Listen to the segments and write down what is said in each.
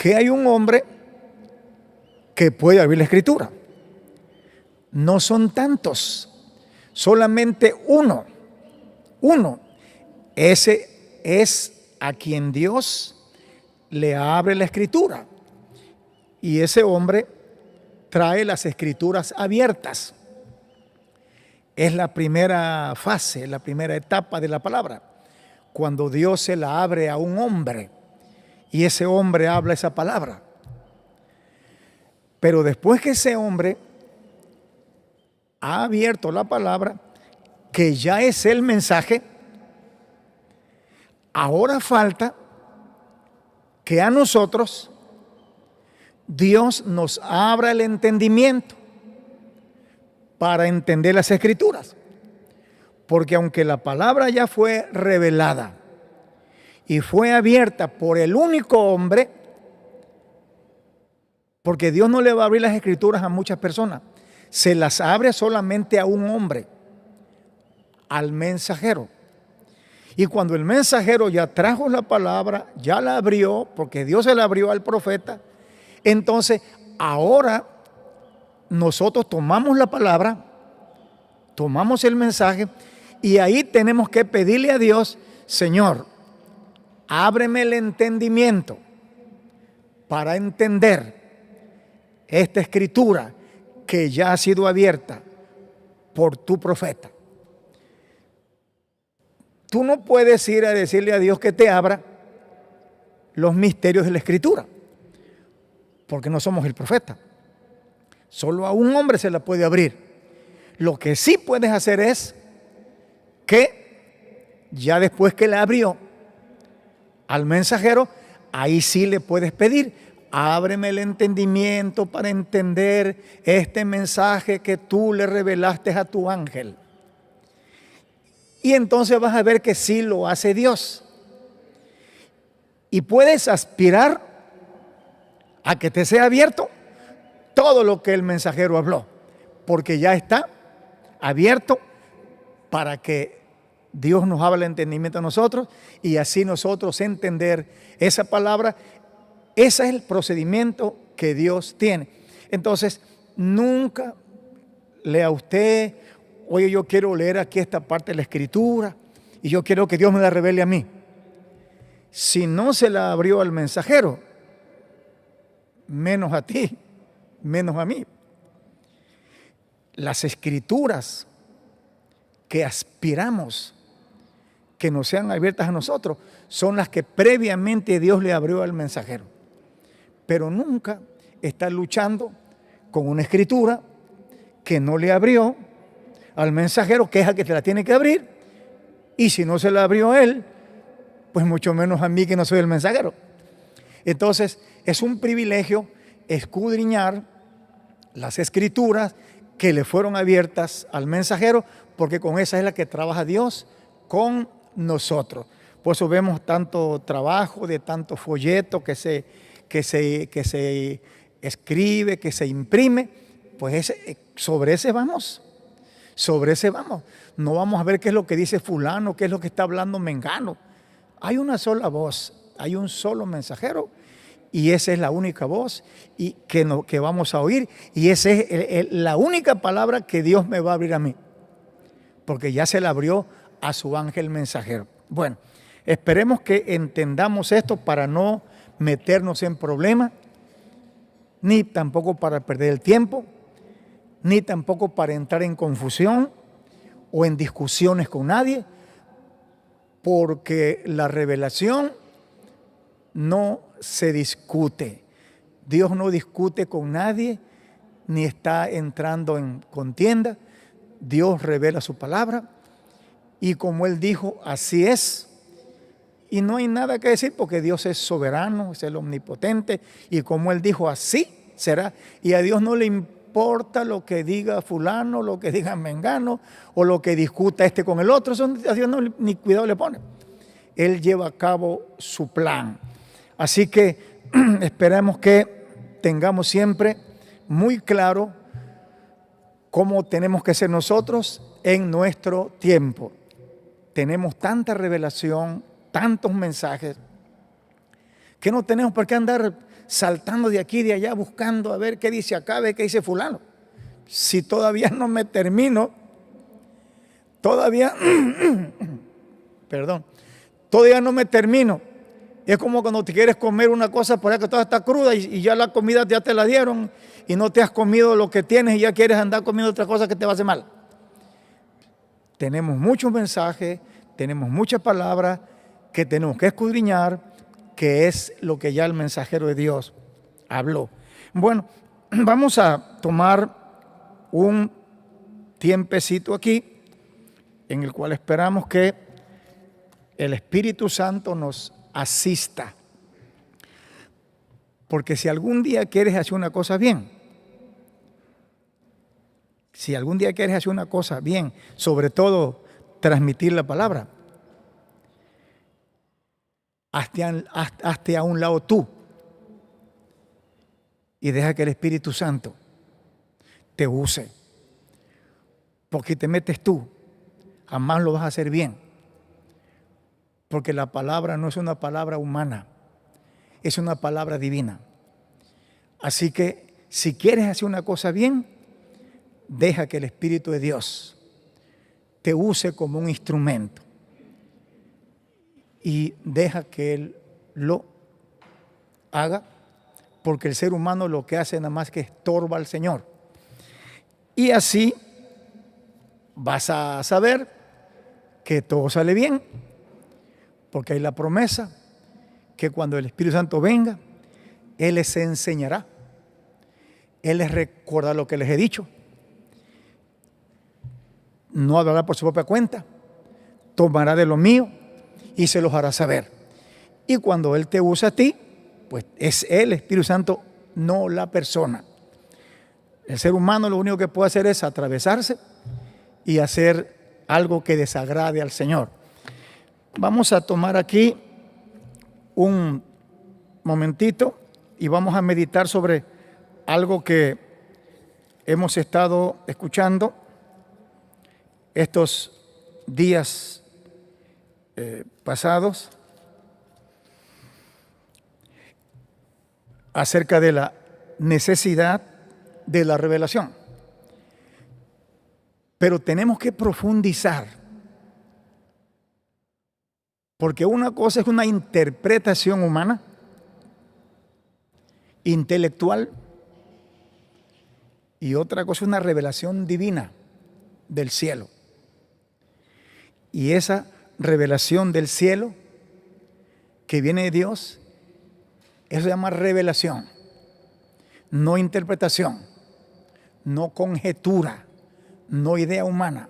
que hay un hombre que puede abrir la escritura. No son tantos, solamente uno. Ese es a quien Dios le abre la escritura. Y ese hombre trae las escrituras abiertas. Es la primera fase, la primera etapa de la palabra. Cuando Dios se la abre a un hombre y ese hombre habla esa palabra. Pero después que ese hombre ha abierto la palabra, que ya es el mensaje, ahora falta que a nosotros Dios nos abra el entendimiento para entender las escrituras. Porque aunque la palabra ya fue revelada y fue abierta por el único hombre, porque Dios no le va a abrir las escrituras a muchas personas, se las abre solamente a un hombre, al mensajero. Y cuando el mensajero ya trajo la palabra, ya la abrió, porque Dios se la abrió al profeta, entonces ahora nosotros tomamos la palabra, tomamos el mensaje y ahí tenemos que pedirle a Dios, Señor, ábreme el entendimiento para entender esta escritura que ya ha sido abierta por tu profeta. Tú no puedes ir a decirle a Dios que te abra los misterios de la escritura, porque no somos el profeta. Solo a un hombre se la puede abrir. Lo que sí puedes hacer es que ya después que la abrió al mensajero, ahí sí le puedes pedir, ábreme el entendimiento para entender este mensaje que tú le revelaste a tu ángel. Y entonces vas a ver que sí lo hace Dios. Y puedes aspirar a que te sea abierto todo lo que el mensajero habló, porque ya está abierto para que Dios nos hable el entendimiento a nosotros y así nosotros entender esa palabra. Ese es el procedimiento que Dios tiene. Entonces, nunca lea usted, oye, yo quiero leer aquí esta parte de la escritura y yo quiero que Dios me la revele a mí. Si no se la abrió al mensajero, menos a ti, menos a mí. Las escrituras que aspiramos que nos sean abiertas a nosotros son las que previamente Dios le abrió al mensajero. Pero nunca está luchando con una escritura que no le abrió al mensajero, que es el que te la tiene que abrir, y si no se la abrió a él, pues mucho menos a mí que no soy el mensajero. Entonces es un privilegio escudriñar las escrituras que le fueron abiertas al mensajero, porque con esa es la que trabaja Dios con nosotros. Por eso vemos tanto trabajo, de tanto folleto que se escribe, que se imprime, pues sobre ese vamos. No vamos a ver qué es lo que dice fulano, qué es lo que está hablando mengano. Hay una sola voz, hay un solo mensajero y esa es la única voz y que vamos a oír, y esa es la única palabra que Dios me va a abrir a mí, porque ya se la abrió a su ángel mensajero. Bueno, esperemos que entendamos esto para no meternos en problemas, ni tampoco para perder el tiempo, ni tampoco para entrar en confusión o en discusiones con nadie, porque la revelación no se discute. Dios no discute con nadie, ni está entrando en contienda. Dios revela su palabra y como Él dijo, así es. Y no hay nada que decir porque Dios es soberano, es el omnipotente, y como Él dijo, así será. Y a Dios no le importa lo que diga fulano, lo que diga mengano, o lo que discuta este con el otro. Eso a Dios ni cuidado le pone. Él lleva a cabo su plan. Así que esperamos que tengamos siempre muy claro cómo tenemos que ser nosotros en nuestro tiempo. Tenemos tanta revelación, tantos mensajes, que no tenemos por qué andar saltando de aquí y de allá buscando a ver qué dice acá, a ver qué dice fulano. Si todavía no me termino, todavía no me termino. Es como cuando te quieres comer una cosa por ahí que toda está cruda y ya la comida ya te la dieron y no te has comido lo que tienes y ya quieres andar comiendo otra cosa que te va a hacer mal. Tenemos muchos mensajes, tenemos muchas palabras que tenemos que escudriñar, que es lo que ya el mensajero de Dios habló. Bueno, vamos a tomar un tiempecito aquí en el cual esperamos que el Espíritu Santo nos asista. Porque si algún día quieres hacer una cosa bien, sobre todo transmitir la palabra, hazte a un lado tú y deja que el Espíritu Santo te use. Porque te metes tú, jamás lo vas a hacer bien. Porque la palabra no es una palabra humana, es una palabra divina. Así que si quieres hacer una cosa bien, deja que el Espíritu de Dios te use como un instrumento. Y deja que Él lo haga, porque el ser humano lo que hace nada más que estorba al Señor. Y así vas a saber que todo sale bien, porque hay la promesa que cuando el Espíritu Santo venga, Él les enseñará. Él les recordará lo que les he dicho. No hablará por su propia cuenta, tomará de lo mío y se los hará saber. Y cuando Él te usa a ti, pues es el Espíritu Santo, no la persona. El ser humano lo único que puede hacer es atravesarse y hacer algo que desagrade al Señor. Vamos a tomar aquí un momentito y vamos a meditar sobre algo que hemos estado escuchando estos días pasados acerca de la necesidad de la revelación. Pero tenemos que profundizar, porque una cosa es una interpretación humana, intelectual, y otra cosa es una revelación divina del cielo. Y esa revelación del cielo que viene de Dios, eso se llama revelación, no interpretación, no conjetura, no idea humana,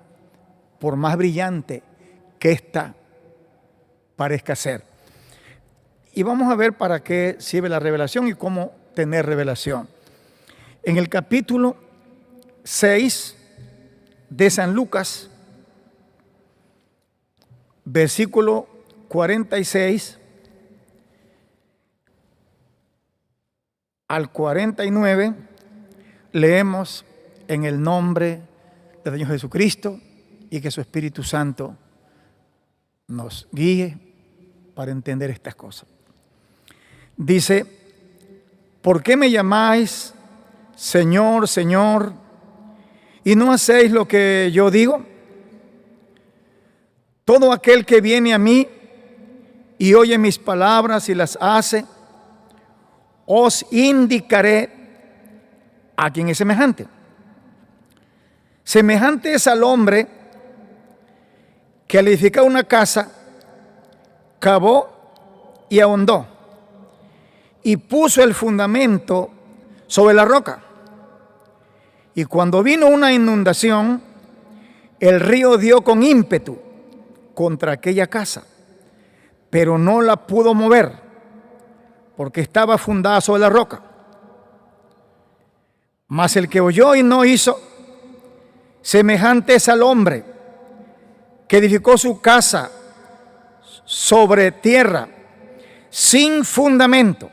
por más brillante que ésta parezca ser. Y vamos a ver para qué sirve la revelación y cómo tener revelación. En el capítulo 6 de San Lucas, versículo 46 al 49, leemos en el nombre del Señor Jesucristo y que su Espíritu Santo nos guíe para entender estas cosas. Dice: ¿por qué me llamáis Señor, Señor, y no hacéis lo que yo digo? Todo aquel que viene a mí y oye mis palabras y las hace, os indicaré a quién es semejante. Semejante es al hombre que al edificar una casa, cavó y ahondó, y puso el fundamento sobre la roca. Y cuando vino una inundación, el río dio con ímpetu contra aquella casa, pero no la pudo mover, porque estaba fundada sobre la roca. Mas el que oyó y no hizo, semejante es al hombre que edificó su casa sobre tierra sin fundamento,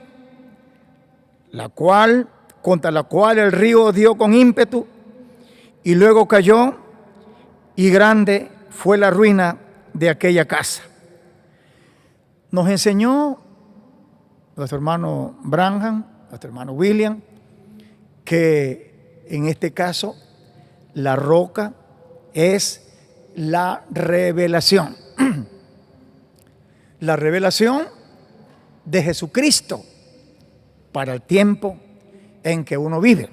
contra la cual el río dio con ímpetu, y luego cayó, y grande fue la ruina de aquella casa. Nos enseñó nuestro hermano Branham, nuestro hermano William, que en este caso la roca es la revelación. La revelación de Jesucristo para el tiempo en que uno vive.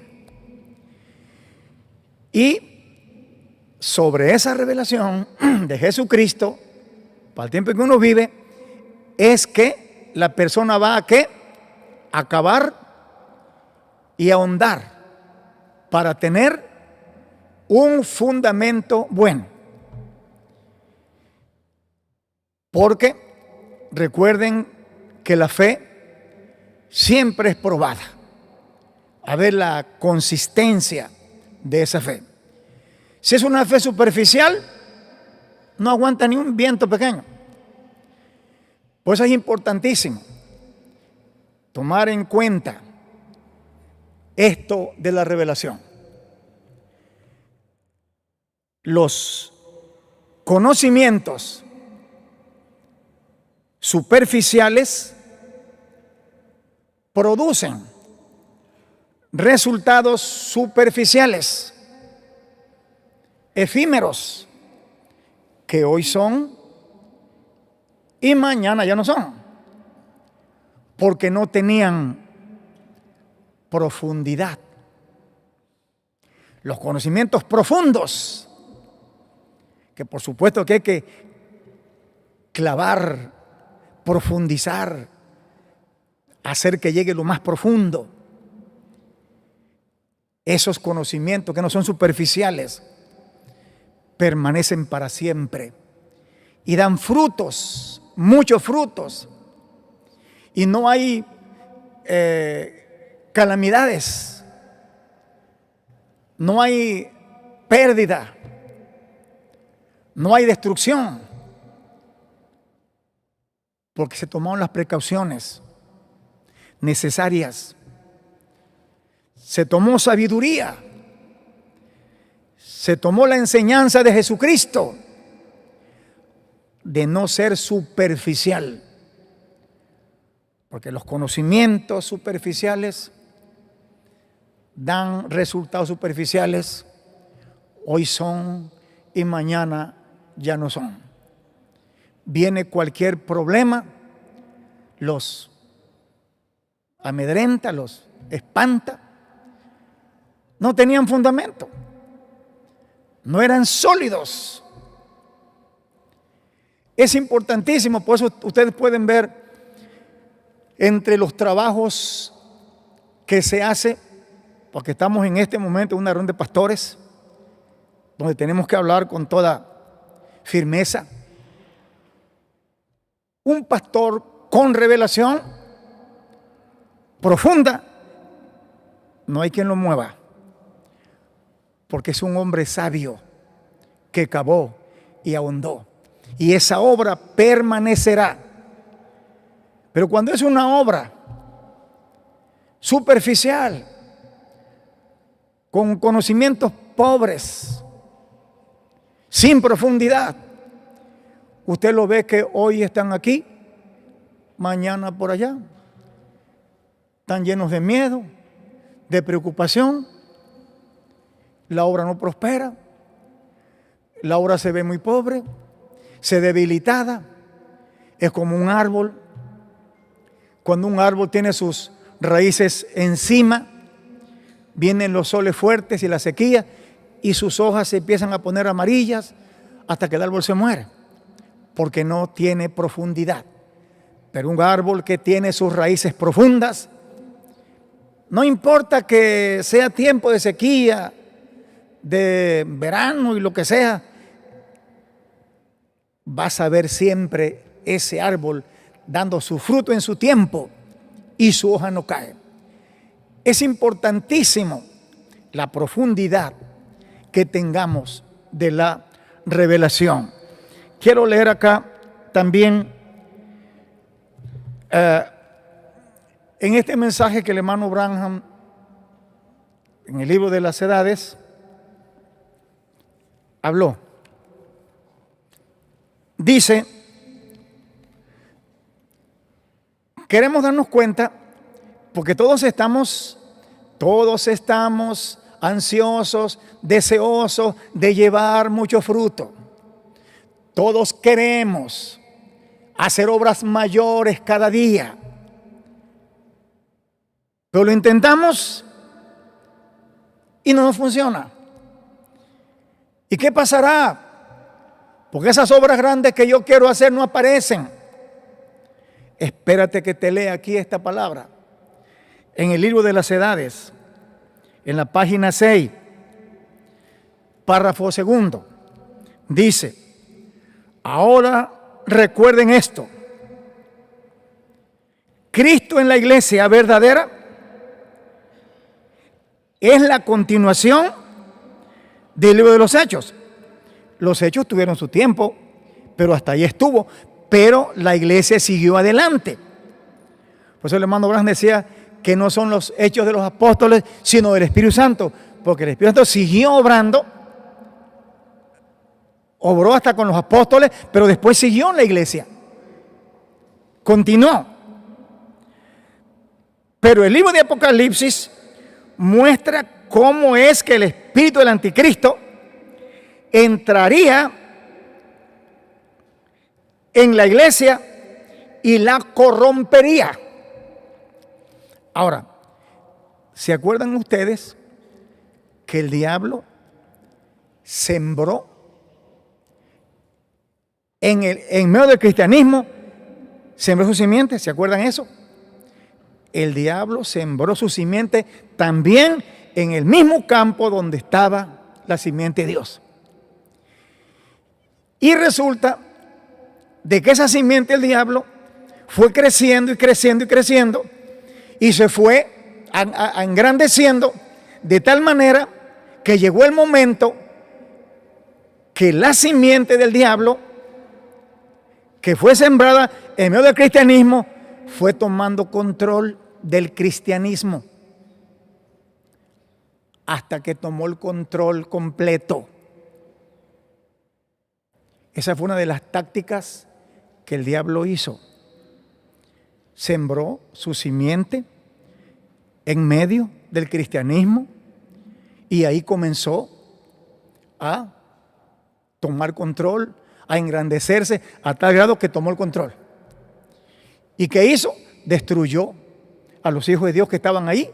Y sobre esa revelación de Jesucristo para el tiempo en que uno vive es que la persona va a ¿qué? A cavar y ahondar para tener un fundamento bueno. Porque recuerden que la fe siempre es probada. A ver la consistencia de esa fe. Si es una fe superficial, no aguanta ni un viento pequeño. Por eso es importantísimo tomar en cuenta esto de la revelación. Los conocimientos superficiales producen resultados superficiales, efímeros, que hoy son y mañana ya no son, porque no tenían profundidad. Los conocimientos profundos, que por supuesto que hay que clavar, profundizar, hacer que llegue lo más profundo. Esos conocimientos que no son superficiales permanecen para siempre y dan frutos, muchos frutos, y no hay calamidades, no hay pérdida, no hay destrucción, porque se tomaron las precauciones necesarias, se tomó sabiduría, se tomó la enseñanza de Jesucristo de no ser superficial, porque los conocimientos superficiales dan resultados superficiales, hoy son y mañana ya no son. Viene cualquier problema, los amedrenta, los espanta. No tenían fundamento, no eran sólidos. Es importantísimo, por eso ustedes pueden ver entre los trabajos que se hace, porque estamos en este momento en una reunión de pastores, donde tenemos que hablar con toda firmeza. Un pastor con revelación profunda, no hay quien lo mueva, porque es un hombre sabio que cavó y ahondó, y esa obra permanecerá. Pero cuando es una obra superficial, con conocimientos pobres, sin profundidad, usted lo ve que hoy están aquí, mañana por allá. Están llenos de miedo, de preocupación. La obra no prospera. La obra se ve muy pobre, se debilitada. Es como un árbol. Cuando un árbol tiene sus raíces encima, vienen los soles fuertes y la sequía, y sus hojas se empiezan a poner amarillas hasta que el árbol se muere, porque no tiene profundidad. Pero un árbol que tiene sus raíces profundas, no importa que sea tiempo de sequía, de verano y lo que sea, vas a ver siempre ese árbol dando su fruto en su tiempo y su hoja no cae. Es importantísimo la profundidad que tengamos de la revelación. Quiero leer acá también en este mensaje que el hermano Branham, en el libro de las edades, habló. Dice, queremos darnos cuenta, porque todos estamos ansiosos, deseosos de llevar mucho fruto. Todos queremos hacer obras mayores cada día. Pero lo intentamos y no nos funciona. ¿Y qué pasará? Porque esas obras grandes que yo quiero hacer no aparecen. Espérate que te lea aquí esta palabra. En el libro de las edades, en la página 6, párrafo segundo, dice: ahora recuerden esto. Cristo en la iglesia verdadera es la continuación del libro de los Hechos. Los Hechos tuvieron su tiempo, pero hasta ahí estuvo. Pero la iglesia siguió adelante. Por eso el hermano Branham decía que no son los hechos de los apóstoles, sino del Espíritu Santo. Porque el Espíritu Santo siguió obrando, obró hasta con los apóstoles, pero después siguió en la iglesia. Continuó. Pero el libro de Apocalipsis muestra cómo es que el espíritu del anticristo entraría en la iglesia y la corrompería. Ahora, ¿se acuerdan ustedes que el diablo sembró en medio del cristianismo, sembró su simiente? ¿Se acuerdan eso? El diablo sembró su simiente también en el mismo campo donde estaba la simiente de Dios. Y resulta de que esa simiente del diablo fue creciendo y creciendo y creciendo y se fue engrandeciendo de tal manera que llegó el momento que la simiente del diablo que fue sembrada en medio del cristianismo fue tomando control del cristianismo hasta que tomó el control completo. Esa fue una de las tácticas que el diablo hizo. Sembró su simiente en medio del cristianismo y ahí comenzó a tomar control, a engrandecerse a tal grado que tomó el control. ¿Y qué hizo? Destruyó a los hijos de Dios que estaban ahí,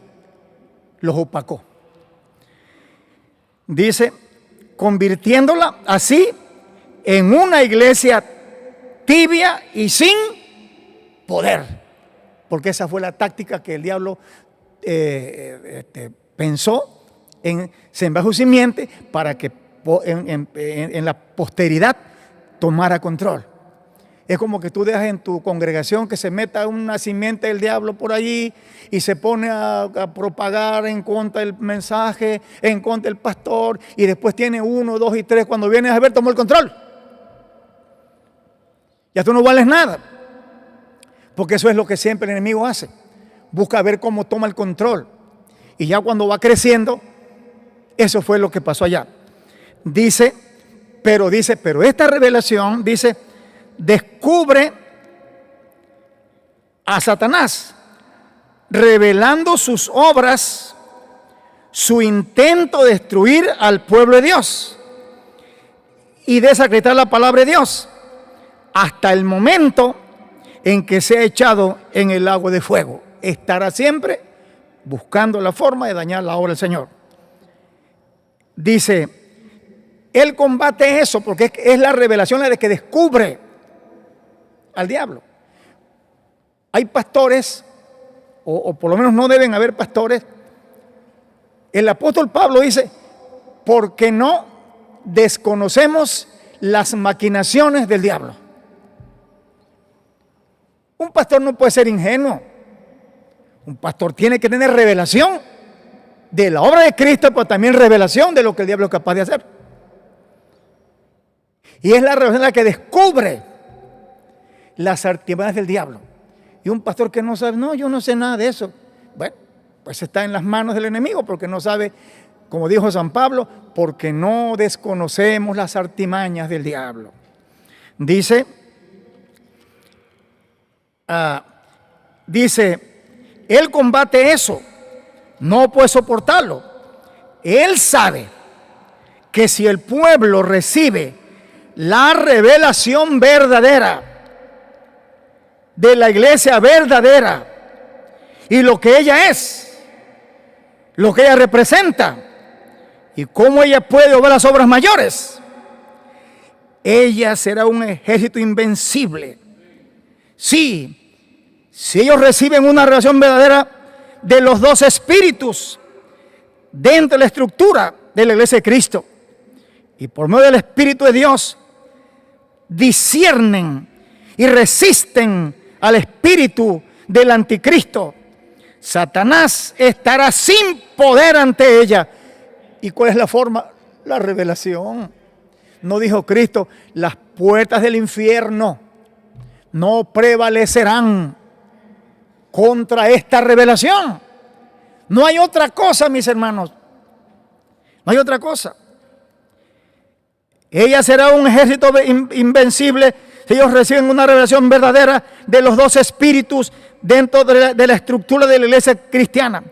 los opacó. Dice, convirtiéndola así en una iglesia tibia y sin poder, porque esa fue la táctica que el diablo pensó en sembrar su simiente para que en la posteridad tomara control. Es como que tú dejas en tu congregación que se meta una simiente del diablo por allí y se pone a propagar en contra del mensaje, en contra del pastor, y después tiene 1, 2 y 3, cuando vienes a ver, tomó el control. Ya tú no vales nada, porque eso es lo que siempre el enemigo hace. Busca ver cómo toma el control. Y ya cuando va creciendo, eso fue lo que pasó allá. Dice, pero esta revelación, dice, descubre a Satanás, revelando sus obras, su intento de destruir al pueblo de Dios y desacreditar la palabra de Dios, hasta el momento en que sea echado en el lago de fuego. Estará siempre buscando la forma de dañar la obra del Señor. Dice, él combate eso porque es la revelación la de que descubre al diablo. Hay pastores, o por lo menos no deben haber pastores. El apóstol Pablo dice, porque no desconocemos las maquinaciones del diablo. Un pastor no puede ser ingenuo. Un pastor tiene que tener revelación de la obra de Cristo, pero también revelación de lo que el diablo es capaz de hacer. Y es la revelación la que descubre las artimañas del diablo. Y un pastor que no sabe, no, yo no sé nada de eso. Bueno, pues está en las manos del enemigo porque no sabe, como dijo San Pablo, porque no desconocemos las artimañas del diablo. Dice, Dice, Él combate eso, no puede soportarlo. Él sabe que si el pueblo recibe la revelación verdadera de la iglesia verdadera y lo que ella es, lo que ella representa y cómo ella puede obrar las obras mayores, ella será un ejército invencible. Sí, si ellos reciben una revelación verdadera de los dos espíritus dentro de la estructura de la iglesia de Cristo y por medio del Espíritu de Dios disciernen y resisten al espíritu del anticristo, Satanás estará sin poder ante ella. ¿Y cuál es la forma? La revelación. No dijo Cristo, las puertas del infierno no prevalecerán contra esta revelación. No hay otra cosa, mis hermanos. No hay otra cosa. Ella será un ejército invencible si ellos reciben una revelación verdadera de los dos espíritus dentro de la estructura de la iglesia cristiana.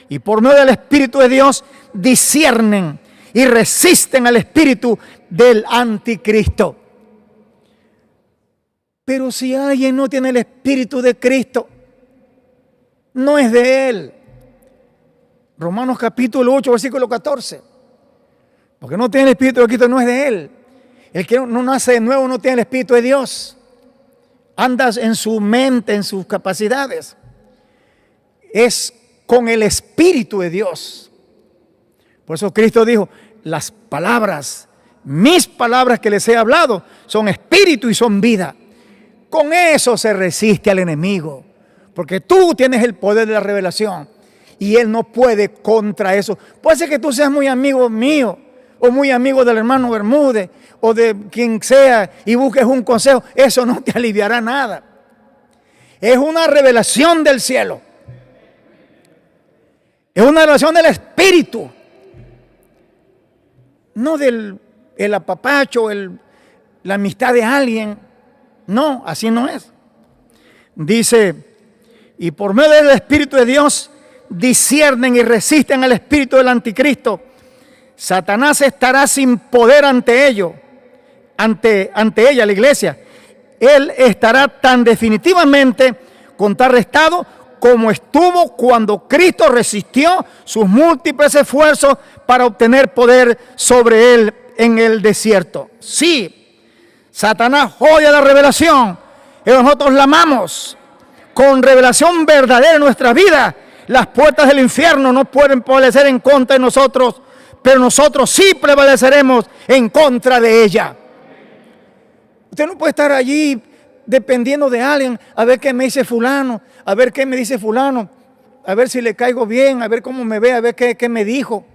Y por medio del Espíritu de Dios disciernen y resisten al espíritu del anticristo. Pero si alguien no tiene el Espíritu de Cristo, no es de él. Romanos capítulo 8, versículo 14. Porque no tiene el Espíritu de Cristo, no es de él. El que no nace de nuevo no tiene el Espíritu de Dios. Anda en su mente, en sus capacidades. Es con el Espíritu de Dios. Por eso Cristo dijo, las palabras, mis palabras que les he hablado, son espíritu y son vida. Con eso se resiste al enemigo. Porque tú tienes el poder de la revelación. Y él no puede contra eso. Puede ser que tú seas muy amigo mío, o muy amigo del hermano Bermúdez, o de quien sea, y busques un consejo. Eso no te aliviará nada. Es una revelación del cielo. Es una revelación del Espíritu. No del el apapacho, la amistad de alguien. No, así no es. Dice, y por medio del Espíritu de Dios disciernen y resisten al espíritu del anticristo. Satanás estará sin poder ante ello, ante ella, la iglesia. Él estará tan definitivamente contrarrestado como estuvo cuando Cristo resistió sus múltiples esfuerzos para obtener poder sobre él en el desierto. Sí, Satanás odia la revelación y nosotros la amamos. Con revelación verdadera en nuestra vida, las puertas del infierno no pueden prevalecer en contra de nosotros, pero nosotros sí prevaleceremos en contra de ella. Usted no puede estar allí dependiendo de alguien, a ver qué me dice fulano, a ver qué me dice fulano, a ver si le caigo bien, a ver cómo me ve, a ver qué me dijo.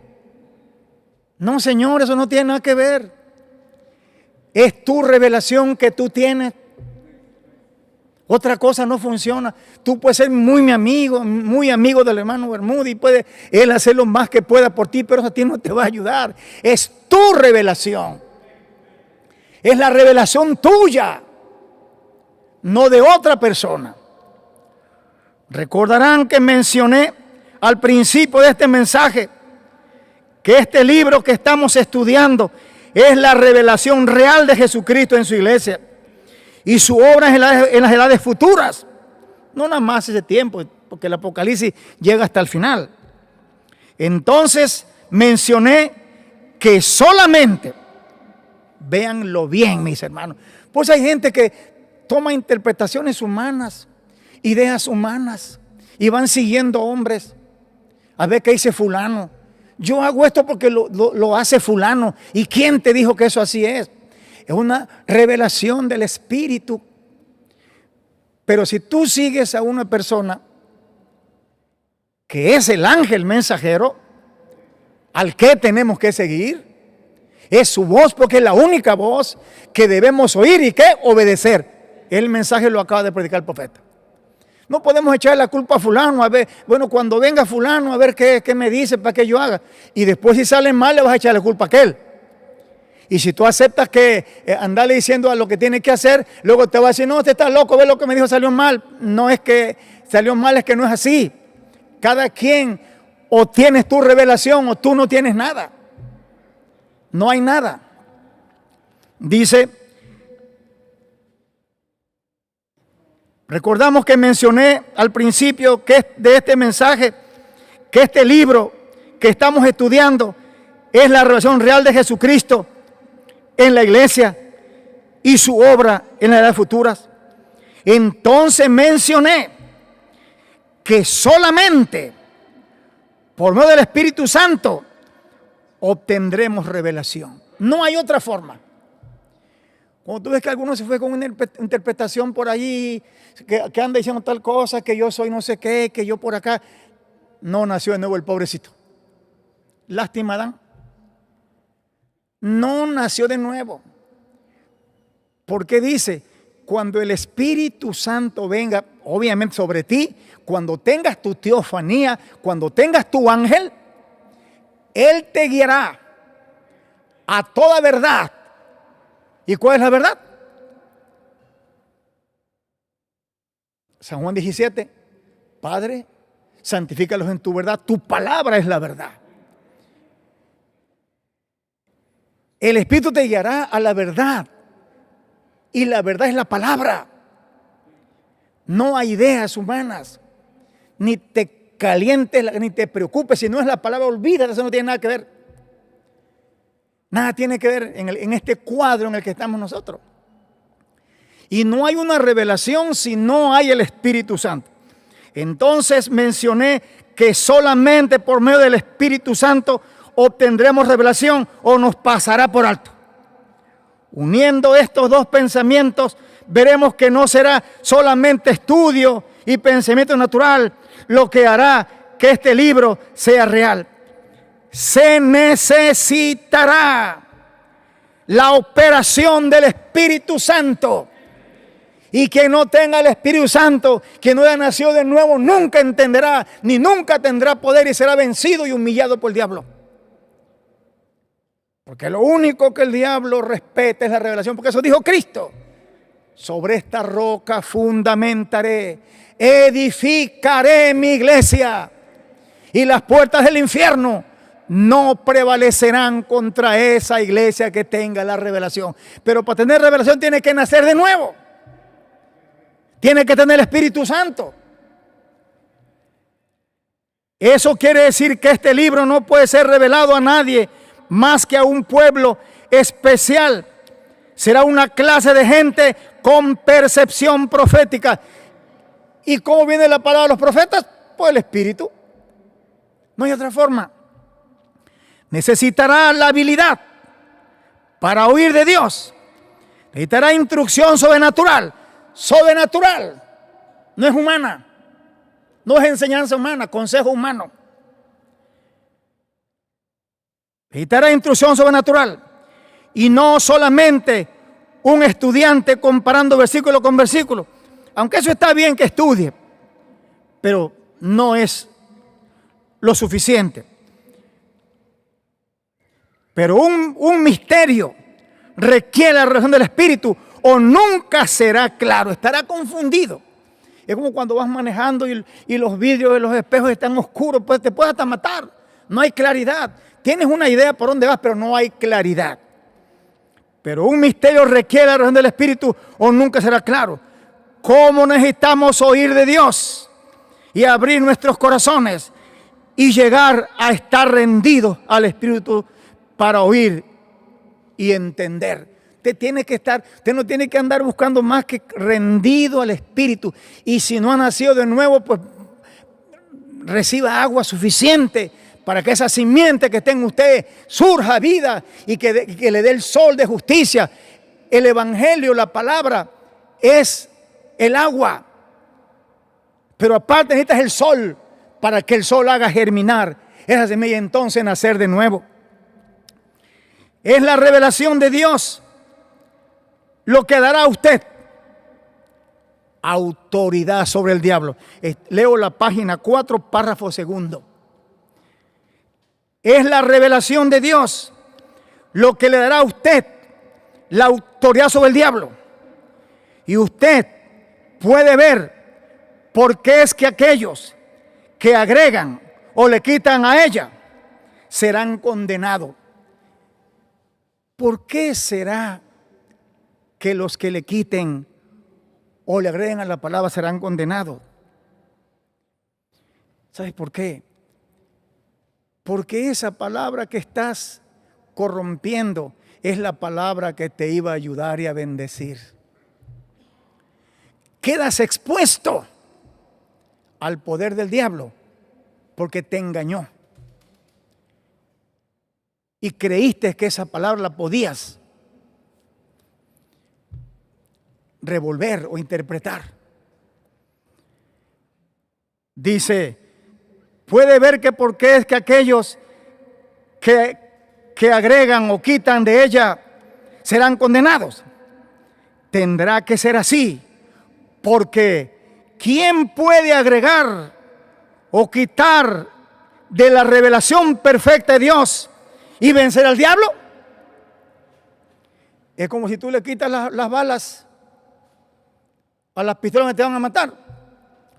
No, Señor, eso no tiene nada que ver. Es tu revelación que tú tienes. Otra cosa no funciona. Tú puedes ser muy amigo del hermano Bermúdez y puede él hacer lo más que pueda por ti, pero eso a ti no te va a ayudar. Es tu revelación. Es la revelación tuya, no de otra persona. Recordarán que mencioné al principio de este mensaje que este libro que estamos estudiando es la revelación real de Jesucristo en su iglesia y su obra en las edades futuras. No nada más ese tiempo, porque el Apocalipsis llega hasta el final. Entonces mencioné que solamente, véanlo bien, mis hermanos, pues hay gente que toma interpretaciones humanas, ideas humanas, y van siguiendo hombres. A ver qué dice fulano. Yo hago esto porque lo hace fulano. ¿Y quién te dijo que eso así es? Es una revelación del Espíritu. Pero si tú sigues a una persona que es el ángel mensajero, al que tenemos que seguir, es su voz, porque es la única voz que debemos oír y que obedecer. El mensaje lo acaba de predicar el profeta. No podemos echar la culpa a fulano, a ver, bueno, cuando venga fulano, a ver qué me dice para que yo haga. Y después si sale mal, le vas a echar la culpa a aquel. Y si tú aceptas que andarle diciendo a lo que tiene que hacer, luego te va a decir, no, usted está loco, ve lo que me dijo, salió mal. No es que salió mal es que no es así. Cada quien o tienes tu revelación o tú no tienes nada. No hay nada. Dice, recordamos que mencioné al principio que de este mensaje, que este libro que estamos estudiando es la revelación real de Jesucristo en la iglesia y su obra en las edades futuras. Entonces mencioné que solamente por medio del Espíritu Santo obtendremos revelación. No hay otra forma. Cuando tú ves que alguno se fue con una interpretación por allí, que anda diciendo tal cosa, que yo soy no sé qué, que yo por acá, no nació de nuevo el pobrecito. Lástima dan. No nació de nuevo. Porque dice, cuando el Espíritu Santo venga, obviamente sobre ti, cuando tengas tu teofanía, cuando tengas tu ángel, Él te guiará a toda verdad. ¿Y cuál es la verdad? San Juan 17, Padre, santifícalos en tu verdad, tu palabra es la verdad. El Espíritu te guiará a la verdad y la verdad es la palabra. No hay ideas humanas, ni te calientes, ni te preocupes, si no es la palabra, olvídate, eso no tiene nada que ver. Nada tiene que ver en este cuadro en el que estamos nosotros. Y no hay una revelación si no hay el Espíritu Santo. Entonces mencioné que solamente por medio del Espíritu Santo obtendremos revelación o nos pasará por alto. Uniendo estos dos pensamientos, veremos que no será solamente estudio y pensamiento natural lo que hará que este libro sea real. Se necesitará la operación del Espíritu Santo. Y quien no tenga el Espíritu Santo, que no haya nacido de nuevo, nunca entenderá, ni nunca tendrá poder y será vencido y humillado por el diablo. Porque lo único que el diablo respeta es la revelación, porque eso dijo Cristo. Sobre esta roca fundamentaré, edificaré mi iglesia, y las puertas del infierno no prevalecerán contra esa iglesia que tenga la revelación. Pero para tener revelación tiene que nacer de nuevo. Tiene que tener el Espíritu Santo. Eso quiere decir que este libro no puede ser revelado a nadie más que a un pueblo especial. Será una clase de gente con percepción profética. ¿Y cómo viene la palabra de los profetas? Pues el Espíritu. No hay otra forma. Necesitará la habilidad para oír de Dios. Necesitará instrucción sobrenatural. Sobrenatural. No es humana. No es enseñanza humana, consejo humano. Necesitará instrucción sobrenatural. Y no solamente un estudiante comparando versículo con versículo. Aunque eso está bien que estudie, pero no es lo suficiente. Pero un misterio requiere la revelación del Espíritu o nunca será claro, estará confundido. Es como cuando vas manejando y los vidrios de los espejos están oscuros, pues te puedes hasta matar. No hay claridad. Tienes una idea por dónde vas, pero no hay claridad. Pero un misterio requiere la revelación del Espíritu o nunca será claro. ¿Cómo necesitamos oír de Dios y abrir nuestros corazones y llegar a estar rendidos al Espíritu para oír y entender? Usted no tiene que andar buscando más que rendido al Espíritu. Y si no ha nacido de nuevo, pues reciba agua suficiente para que esa simiente que esté en usted surja vida y que le dé el sol de justicia. El Evangelio, la palabra, es el agua. Pero aparte necesitas el sol para que el sol haga germinar esa semilla y entonces nacer de nuevo. Es la revelación de Dios lo que dará a usted autoridad sobre el diablo. Leo la página 4, párrafo 2. Es la revelación de Dios lo que le dará a usted la autoridad sobre el diablo. Y usted puede ver porque es que aquellos que agregan o le quitan a ella serán condenados. ¿Por qué será que los que le quiten o le agreguen a la palabra serán condenados? ¿Sabes por qué? Porque esa palabra que estás corrompiendo es la palabra que te iba a ayudar y a bendecir. Quedas expuesto al poder del diablo porque te engañó. Y creíste que esa palabra la podías revolver o interpretar. Dice, puede ver que porque es que aquellos que agregan o quitan de ella serán condenados. Tendrá que ser así, porque ¿quién puede agregar o quitar de la revelación perfecta de Dios y vencer al diablo? Es como si tú le quitas las balas a las pistolas que te van a matar,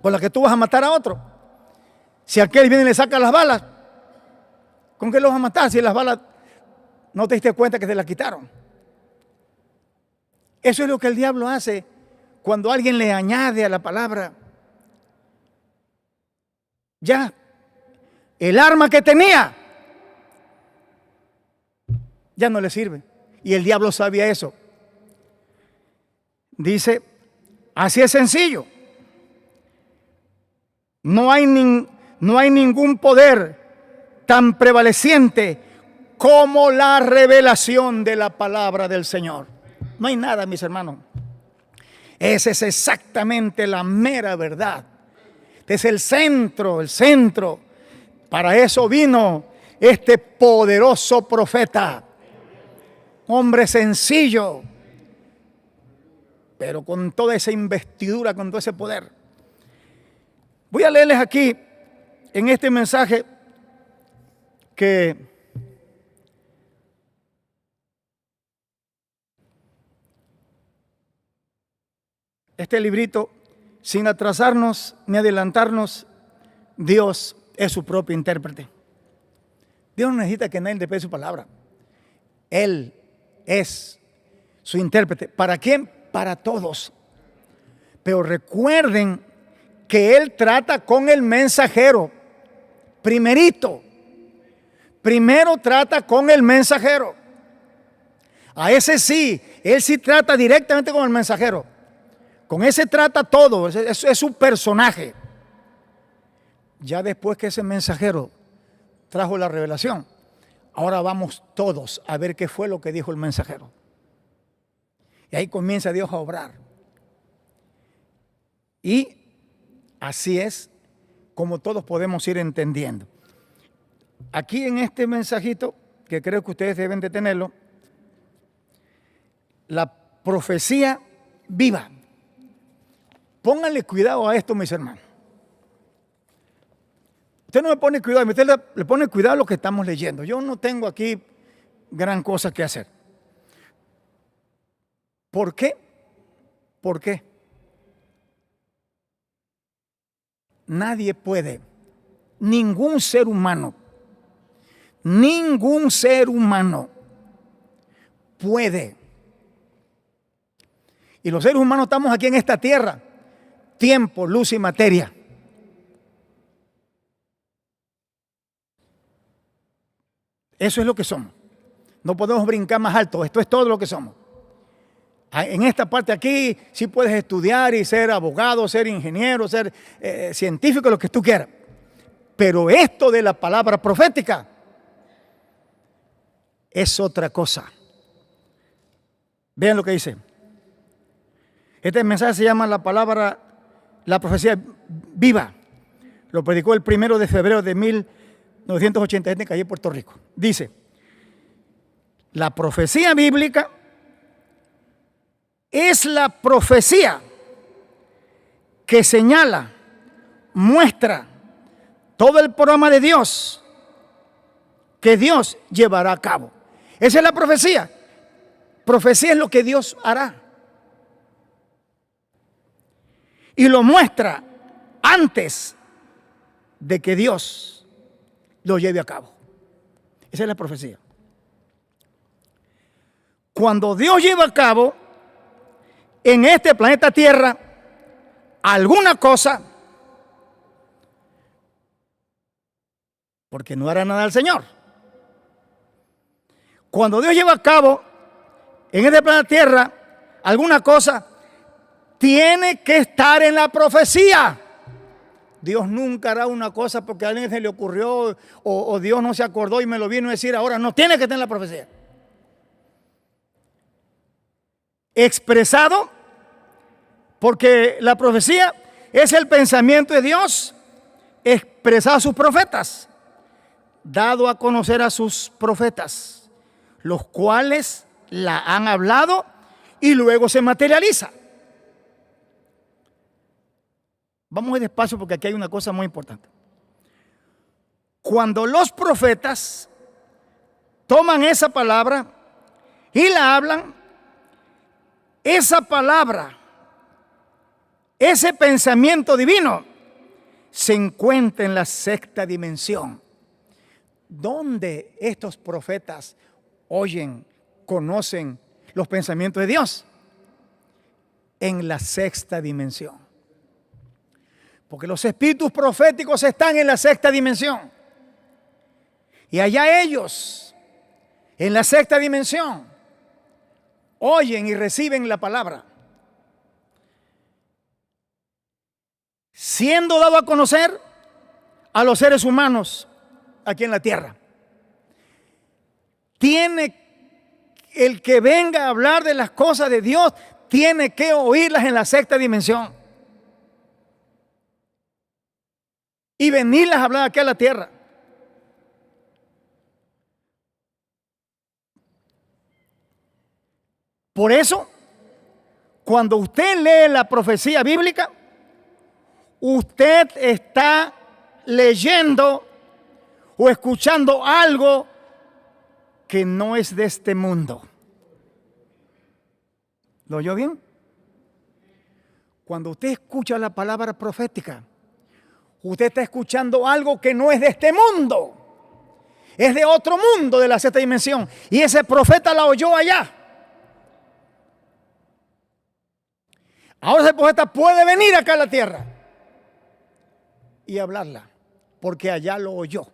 con las que tú vas a matar a otro. Si aquel viene y le saca las balas, ¿con qué lo vas a matar si las balas no te diste cuenta que te las quitaron? Eso es lo que el diablo hace cuando alguien le añade a la palabra. Ya, el arma que tenía ya no le sirve. Y el diablo sabía eso. Dice, así es sencillo. No hay ningún poder tan prevaleciente como la revelación de la palabra del Señor. No hay nada, mis hermanos. Esa es exactamente la mera verdad. Es el centro, el centro. Para eso vino este poderoso profeta. Hombre sencillo, pero con toda esa investidura, con todo ese poder. Voy a leerles aquí en este mensaje que este librito, sin atrasarnos ni adelantarnos, Dios es su propio intérprete. Dios no necesita que nadie interprete su palabra. Él es su intérprete. ¿Para quién? Para todos. Pero recuerden que Él trata con el mensajero. Primero trata con el mensajero. A ese sí, Él sí trata directamente con el mensajero. Con ese trata todo, es su personaje. Ya después que ese mensajero trajo la revelación, ahora vamos todos a ver qué fue lo que dijo el mensajero. Y ahí comienza Dios a obrar. Y así es como todos podemos ir entendiendo. Aquí en este mensajito, que creo que ustedes deben de tenerlo, la profecía viva. Pónganle cuidado a esto, mis hermanos. Usted no me pone cuidado, usted le pone cuidado a lo que estamos leyendo. Yo no tengo aquí gran cosa que hacer. ¿Por qué? ¿Por qué? Nadie puede, ningún ser humano puede. Y los seres humanos estamos aquí en esta tierra, tiempo, luz y materia. Eso es lo que somos. No podemos brincar más alto. Esto es todo lo que somos. En esta parte aquí sí puedes estudiar y ser abogado, ser ingeniero, ser científico, lo que tú quieras. Pero esto de la palabra profética es otra cosa. Vean lo que dice. Este mensaje se llama la profecía viva. Lo predicó el 1 de febrero de 1987 allí en Puerto Rico. Dice, la profecía bíblica es la profecía que señala, muestra todo el programa de Dios que Dios llevará a cabo. Esa es la profecía. Profecía es lo que Dios hará. Y lo muestra antes de que Dios lo lleve a cabo. Esa es la profecía. Cuando Dios lleva a cabo en este planeta Tierra alguna cosa, porque no hará nada al Señor. Cuando Dios lleva a cabo en este planeta Tierra alguna cosa, tiene que estar en la profecía. Dios nunca hará una cosa porque a alguien se le ocurrió o Dios no se acordó y me lo vino a decir ahora. No, tiene que estar en la profecía. Expresado, porque la profecía es el pensamiento de Dios expresado a sus profetas, dado a conocer a sus profetas, los cuales la han hablado y luego se materializa. Vamos a ir despacio porque aquí hay una cosa muy importante. Cuando los profetas toman esa palabra y la hablan, esa palabra, ese pensamiento divino se encuentra en la sexta dimensión, donde estos profetas oyen, conocen los pensamientos de Dios, en la sexta dimensión. Porque los espíritus proféticos están en la sexta dimensión. Y allá ellos, en la sexta dimensión, oyen y reciben la palabra, siendo dado a conocer a los seres humanos aquí en la tierra. El que venga a hablar de las cosas de Dios, tiene que oírlas en la sexta dimensión y venirlas a hablar aquí a la tierra. Por eso, cuando usted lee la profecía bíblica, usted está leyendo o escuchando algo que no es de este mundo. ¿Lo oyó bien? Cuando usted escucha la palabra profética, usted está escuchando algo que no es de este mundo. Es de otro mundo, de la sexta dimensión. Y ese profeta la oyó allá. Ahora ese profeta puede venir acá a la tierra y hablarla, porque allá lo oyó.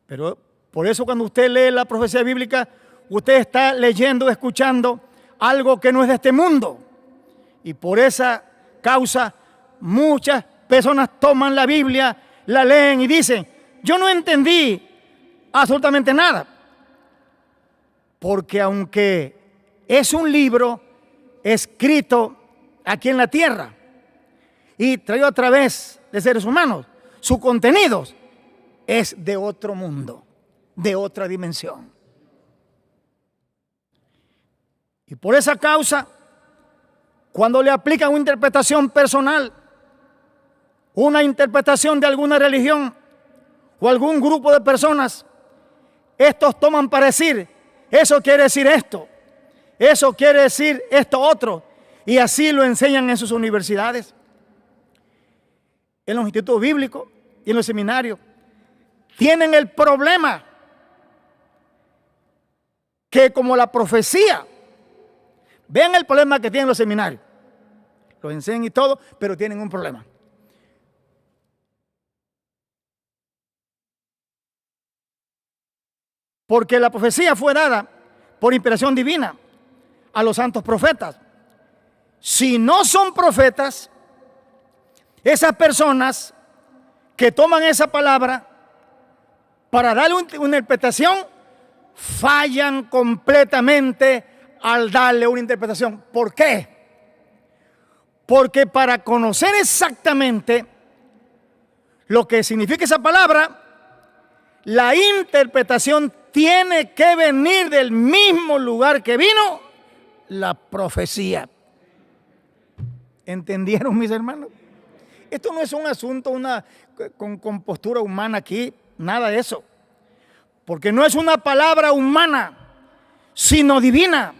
Pero por eso cuando usted lee la profecía bíblica, usted está leyendo, escuchando algo que no es de este mundo. Y por esa causa muchas personas toman la Biblia, la leen y dicen, yo no entendí absolutamente nada. Porque aunque es un libro escrito aquí en la tierra y traído a través de seres humanos, su contenido es de otro mundo, de otra dimensión. Y por esa causa, cuando le aplican una interpretación personal, una interpretación de alguna religión o algún grupo de personas, estos toman para decir, eso quiere decir esto, eso quiere decir esto otro, y así lo enseñan en sus universidades, en los institutos bíblicos y en los seminarios. Tienen el problema que como la profecía, vean el problema que tienen los seminarios, los enseñan y todo, pero tienen un problema. Porque la profecía fue dada por inspiración divina a los santos profetas. Si no son profetas, esas personas que toman esa palabra para darle una interpretación, fallan completamente al darle una interpretación. ¿Por qué? Porque para conocer exactamente lo que significa esa palabra, la interpretación tiene que venir del mismo lugar que vino la profecía. ¿Entendieron, mis hermanos? Esto no es un asunto con postura humana aquí, nada de eso. Porque no es una palabra humana, sino divina.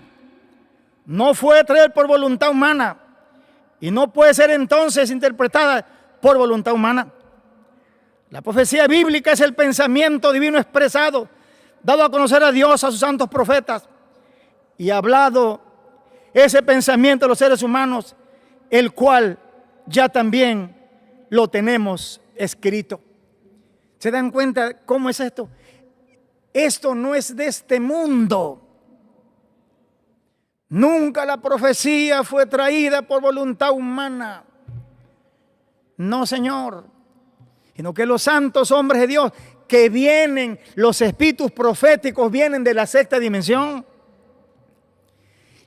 no fue traída por voluntad humana y no puede ser entonces interpretada por voluntad humana. La profecía bíblica es el pensamiento divino expresado, dado a conocer a Dios, a sus santos profetas, y hablado ese pensamiento de los seres humanos, el cual ya también lo tenemos escrito. ¿Se dan cuenta cómo es esto? Esto no es de este mundo. Nunca la profecía fue traída por voluntad humana. No, Señor. Sino que los santos hombres de Dios que vienen, los espíritus proféticos vienen de la sexta dimensión.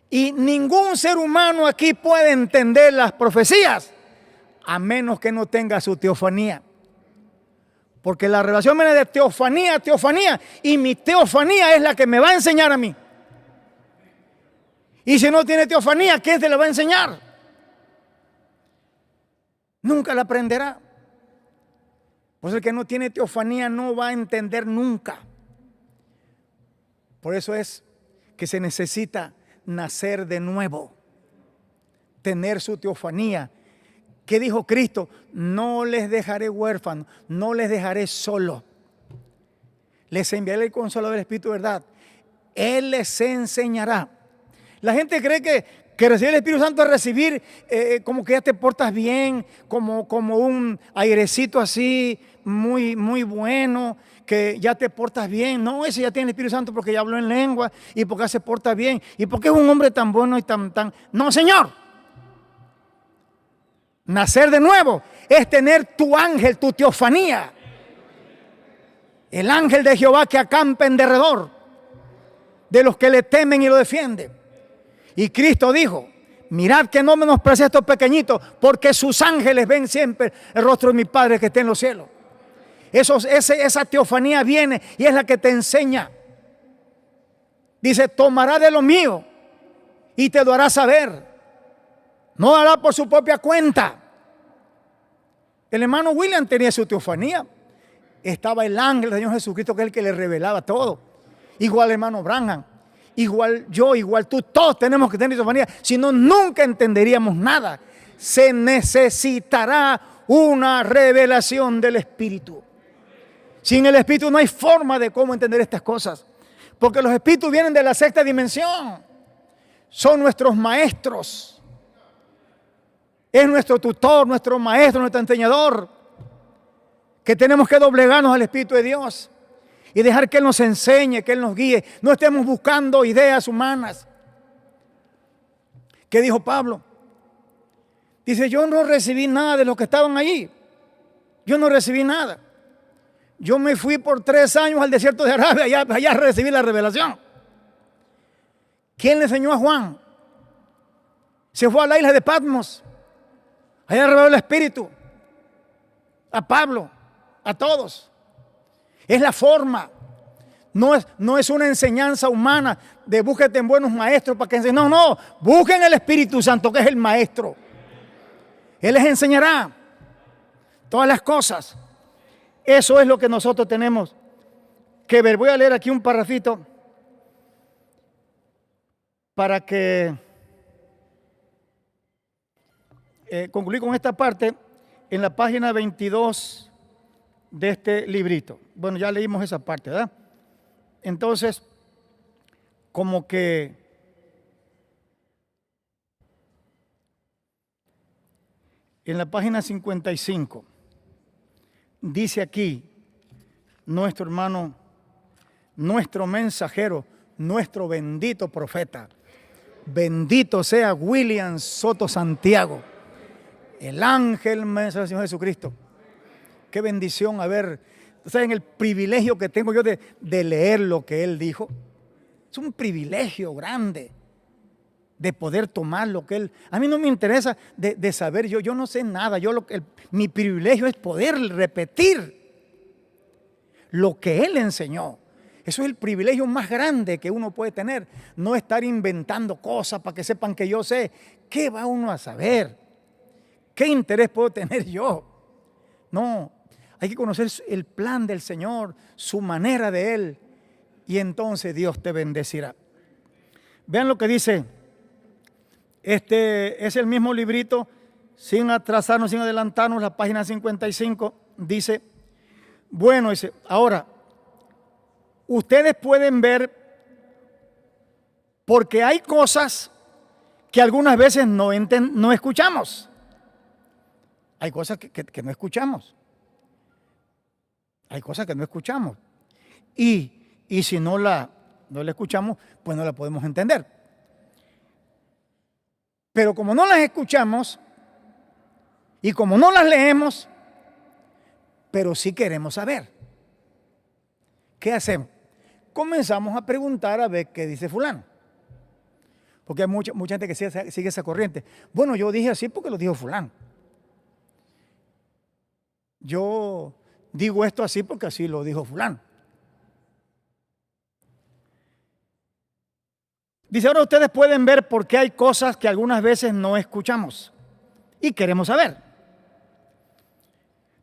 Y ningún ser humano aquí puede entender las profecías a menos que no tenga su teofanía. Porque la revelación viene de teofanía a teofanía, y mi teofanía es la que me va a enseñar a mí. Y si no tiene teofanía, ¿quién te la va a enseñar? Nunca la aprenderá. Pues el que no tiene teofanía no va a entender nunca. Por eso es que se necesita nacer de nuevo, tener su teofanía. ¿Qué dijo Cristo? No les dejaré huérfanos, no les dejaré solos. Les enviaré el Consolador del Espíritu de verdad. Él les enseñará. La gente cree que recibir el Espíritu Santo es recibir como que ya te portas bien, como un airecito así, muy, muy bueno, que ya te portas bien. No, ese ya tiene el Espíritu Santo porque ya habló en lengua y porque se porta bien y porque es un hombre tan bueno y tan... No, Señor. Nacer de nuevo es tener tu ángel, tu teofanía. El ángel de Jehová que acampa en derredor de los que le temen y lo defienden. Y Cristo dijo, mirad que no menosprecie a estos pequeñitos, porque sus ángeles ven siempre el rostro de mi Padre que está en los cielos. Esa teofanía viene y es la que te enseña. Dice, tomará de lo mío y te lo hará saber. No hará por su propia cuenta. El hermano William tenía su teofanía. Estaba el ángel del Señor Jesucristo, que es el que le revelaba todo. Igual el hermano Branham, igual yo, igual tú, todos tenemos que tener teofanía. Si no, nunca entenderíamos nada. Se necesitará una revelación del Espíritu. Sin el Espíritu no hay forma de cómo entender estas cosas. Porque los espíritus vienen de la sexta dimensión. Son nuestros maestros. Es nuestro tutor, nuestro maestro, nuestro enseñador. Que tenemos que doblegarnos al Espíritu de Dios y dejar que Él nos enseñe, que Él nos guíe. No estemos buscando ideas humanas. ¿Qué dijo Pablo? Dice, yo no recibí nada de los que estaban allí. Yo no recibí nada. Yo me fui por 3 años al desierto de Arabia, allá recibí la revelación. ¿Quién le enseñó a Juan? Se fue a la isla de Patmos. Allá reveló el Espíritu. A Pablo, a todos. Es la forma. No es una enseñanza humana de búsquete en buenos maestros para que enseñen. No, busquen el Espíritu Santo, que es el maestro. Él les enseñará todas las cosas. Eso es lo que nosotros tenemos que ver. Voy a leer aquí un parrafito para que concluir con esta parte en la página 22 de este librito. Bueno, ya leímos esa parte, ¿verdad? Entonces, como que en la página 55 dice aquí nuestro hermano, nuestro mensajero, nuestro bendito profeta. Bendito sea William Soto Santiago, el ángel mensajero del Señor Jesucristo. Qué bendición haber, ¿saben el privilegio que tengo yo de leer lo que él dijo? Es un privilegio grande de poder tomar lo que él... A mí no me interesa de saber, yo no sé nada. Mi privilegio es poder repetir lo que él enseñó. Eso es el privilegio más grande que uno puede tener. No estar inventando cosas para que sepan que yo sé. ¿Qué va uno a saber? ¿Qué interés puedo tener yo? No, hay que conocer el plan del Señor, su manera de Él, y entonces Dios te bendecirá. Vean lo que dice Este es el mismo librito, sin atrasarnos, sin adelantarnos, la página 55 dice, bueno, dice, ahora, ustedes pueden ver, porque hay cosas que algunas veces no escuchamos. Hay cosas que no escuchamos. Hay cosas que no escuchamos. Y si no la escuchamos, pues no la podemos entender. Pero como no las escuchamos y como no las leemos, pero sí queremos saber, ¿qué hacemos? Comenzamos a preguntar a ver qué dice fulano. Porque hay mucha gente que sigue esa corriente. Bueno, yo dije así porque lo dijo fulano. Yo digo esto así porque así lo dijo fulano. Dice, ahora ustedes pueden ver por qué hay cosas que algunas veces no escuchamos y queremos saber.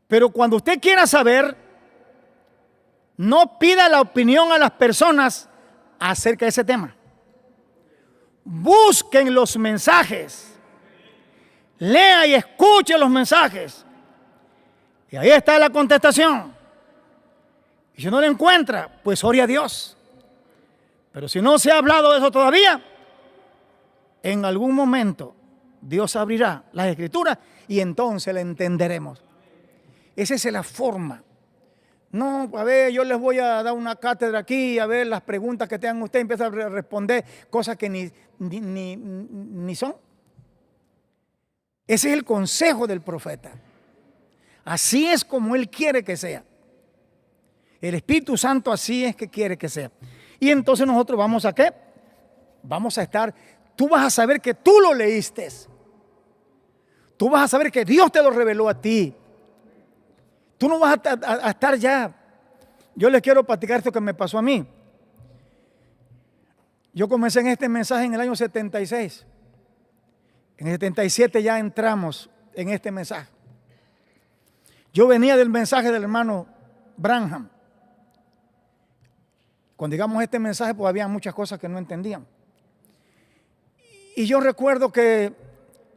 Pero cuando usted quiera saber, no pida la opinión a las personas acerca de ese tema. Busquen los mensajes. Lea y escuche los mensajes. Y ahí está la contestación. Y si no la encuentra, pues ore a Dios. Pero si no se ha hablado de eso todavía, en algún momento Dios abrirá las Escrituras y entonces la entenderemos. Esa es la forma. No, a ver, yo les voy a dar una cátedra aquí, a ver las preguntas que tengan ustedes, empieza a responder cosas que ni son. Ese es el consejo del profeta. Así es como él quiere que sea. El Espíritu Santo así es que quiere que sea. Y entonces nosotros vamos a ¿qué? Vamos a estar, tú vas a saber que tú lo leíste. Tú vas a saber que Dios te lo reveló a ti. Tú no vas a estar ya. Yo les quiero platicar esto que me pasó a mí. Yo comencé en este mensaje en el año 76. En el 77 ya entramos en este mensaje. Yo venía del mensaje del hermano Branham. Cuando digamos este mensaje, pues había muchas cosas que no entendían. Y yo recuerdo que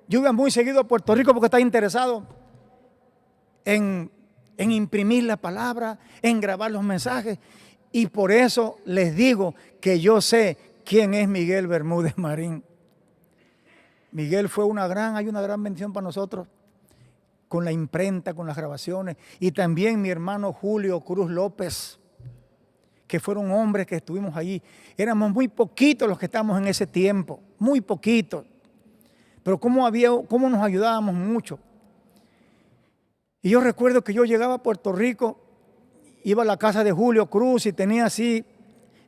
yo iba muy seguido a Puerto Rico porque estaba interesado en imprimir la palabra, en grabar los mensajes. Y por eso les digo que yo sé quién es Miguel Bermúdez Marín. Miguel fue hay una gran bendición para nosotros con la imprenta, con las grabaciones. Y también mi hermano Julio Cruz López, que fueron hombres que estuvimos allí. Éramos muy poquitos los que estábamos en ese tiempo, muy poquitos. Pero cómo nos ayudábamos mucho. Y yo recuerdo que yo llegaba a Puerto Rico, iba a la casa de Julio Cruz y tenía así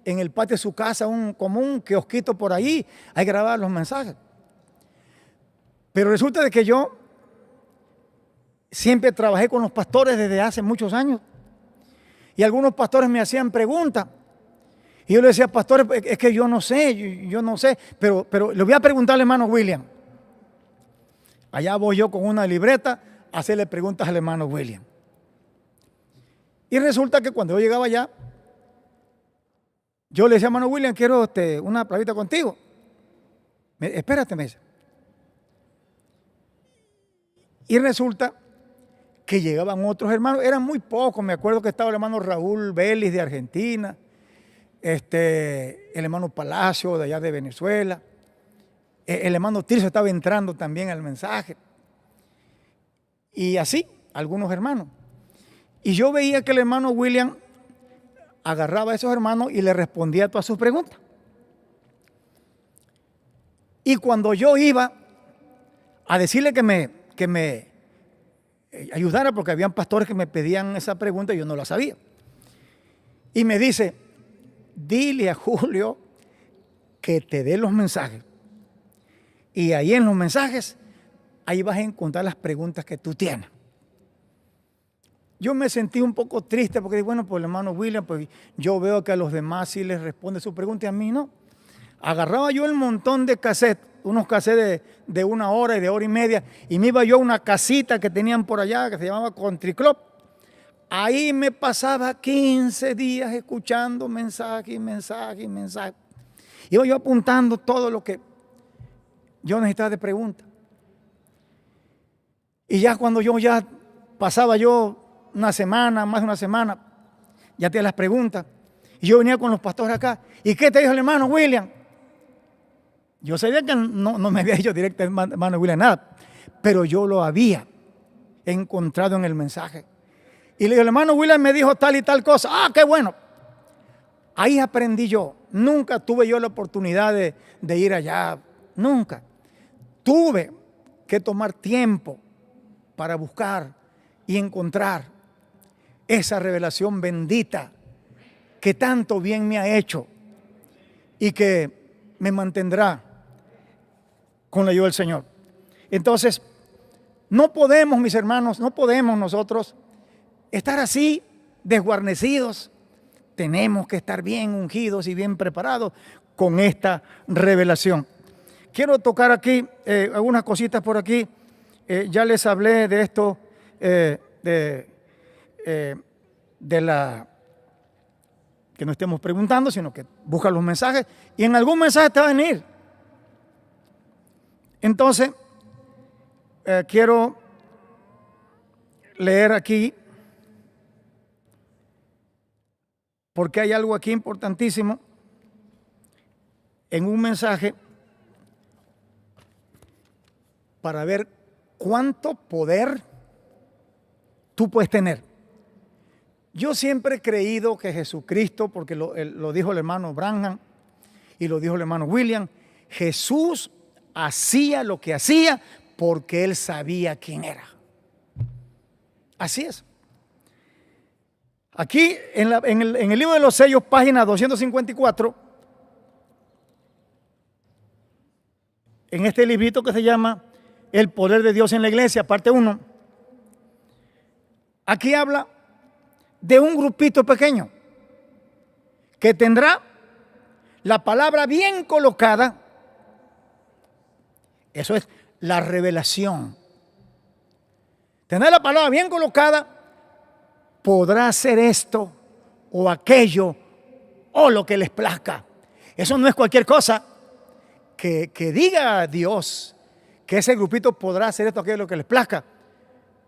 en el patio de su casa como un kiosquito por ahí, ahí grababa los mensajes. Pero resulta de que yo siempre trabajé con los pastores desde hace muchos años. Y algunos pastores me hacían preguntas. Y yo le decía, pastor, es que yo no sé, yo no sé. Pero le voy a preguntar al hermano William. Allá voy yo con una libreta a hacerle preguntas al hermano William. Y resulta que cuando yo llegaba allá, yo le decía, hermano William, quiero una palabrita contigo. Espérate, me dice. Y resulta que llegaban otros hermanos, eran muy pocos, me acuerdo que estaba el hermano Raúl Vélez de Argentina, el hermano Palacio de allá de Venezuela, el hermano Tirso estaba entrando también al mensaje, y así, algunos hermanos. Y yo veía que el hermano William agarraba a esos hermanos y le respondía a todas sus preguntas. Y cuando yo iba a decirle que me ayudara, porque habían pastores que me pedían esa pregunta y yo no la sabía. Y me dice, dile a Julio que te dé los mensajes. Y ahí en los mensajes, ahí vas a encontrar las preguntas que tú tienes. Yo me sentí un poco triste porque, bueno, pues el hermano William, pues yo veo que a los demás sí les responde su pregunta y a mí no. Agarraba yo el montón de cassettes, unos cassettes de 1 hora y de 1 hora y media, y me iba yo a una casita que tenían por allá que se llamaba Country Club. Ahí me pasaba 15 días escuchando mensaje y mensaje y mensaje. Iba yo apuntando todo lo que yo necesitaba de preguntas. Y ya cuando pasaba una semana, más de una semana, ya tenía las preguntas. Y yo venía con los pastores acá. ¿Y qué te dijo el hermano William? Yo sabía que no me había dicho directamente hermano William nada, pero yo lo había encontrado en el mensaje. Y le digo, el hermano William me dijo tal y tal cosa. ¡Ah, qué bueno! Ahí aprendí yo. Nunca tuve yo la oportunidad de ir allá. Nunca. Tuve que tomar tiempo para buscar y encontrar esa revelación bendita que tanto bien me ha hecho y que me mantendrá con la ayuda del Señor. Entonces, no podemos, mis hermanos, no podemos nosotros estar así desguarnecidos. Tenemos que estar bien ungidos y bien preparados con esta revelación. Quiero tocar aquí algunas cositas por aquí. Ya les hablé de esto, de la que no estemos preguntando, sino que busca los mensajes y en algún mensaje te va a venir. Entonces, quiero leer aquí, porque hay algo aquí importantísimo en un mensaje para ver cuánto poder tú puedes tener. Yo siempre he creído que Jesucristo, porque lo dijo el hermano Branham y lo dijo el hermano William, Jesús hacía lo que hacía porque Él sabía quién era. Así es. Aquí en el libro de los sellos, página 254, en este librito que se llama El poder de Dios en la iglesia, parte 1, aquí habla de un grupito pequeño que tendrá la palabra bien colocada. Eso es la revelación. Tener la palabra bien colocada, podrá hacer esto o aquello o lo que les plazca. Eso no es cualquier cosa que diga Dios que ese grupito podrá hacer esto o aquello lo que les plazca,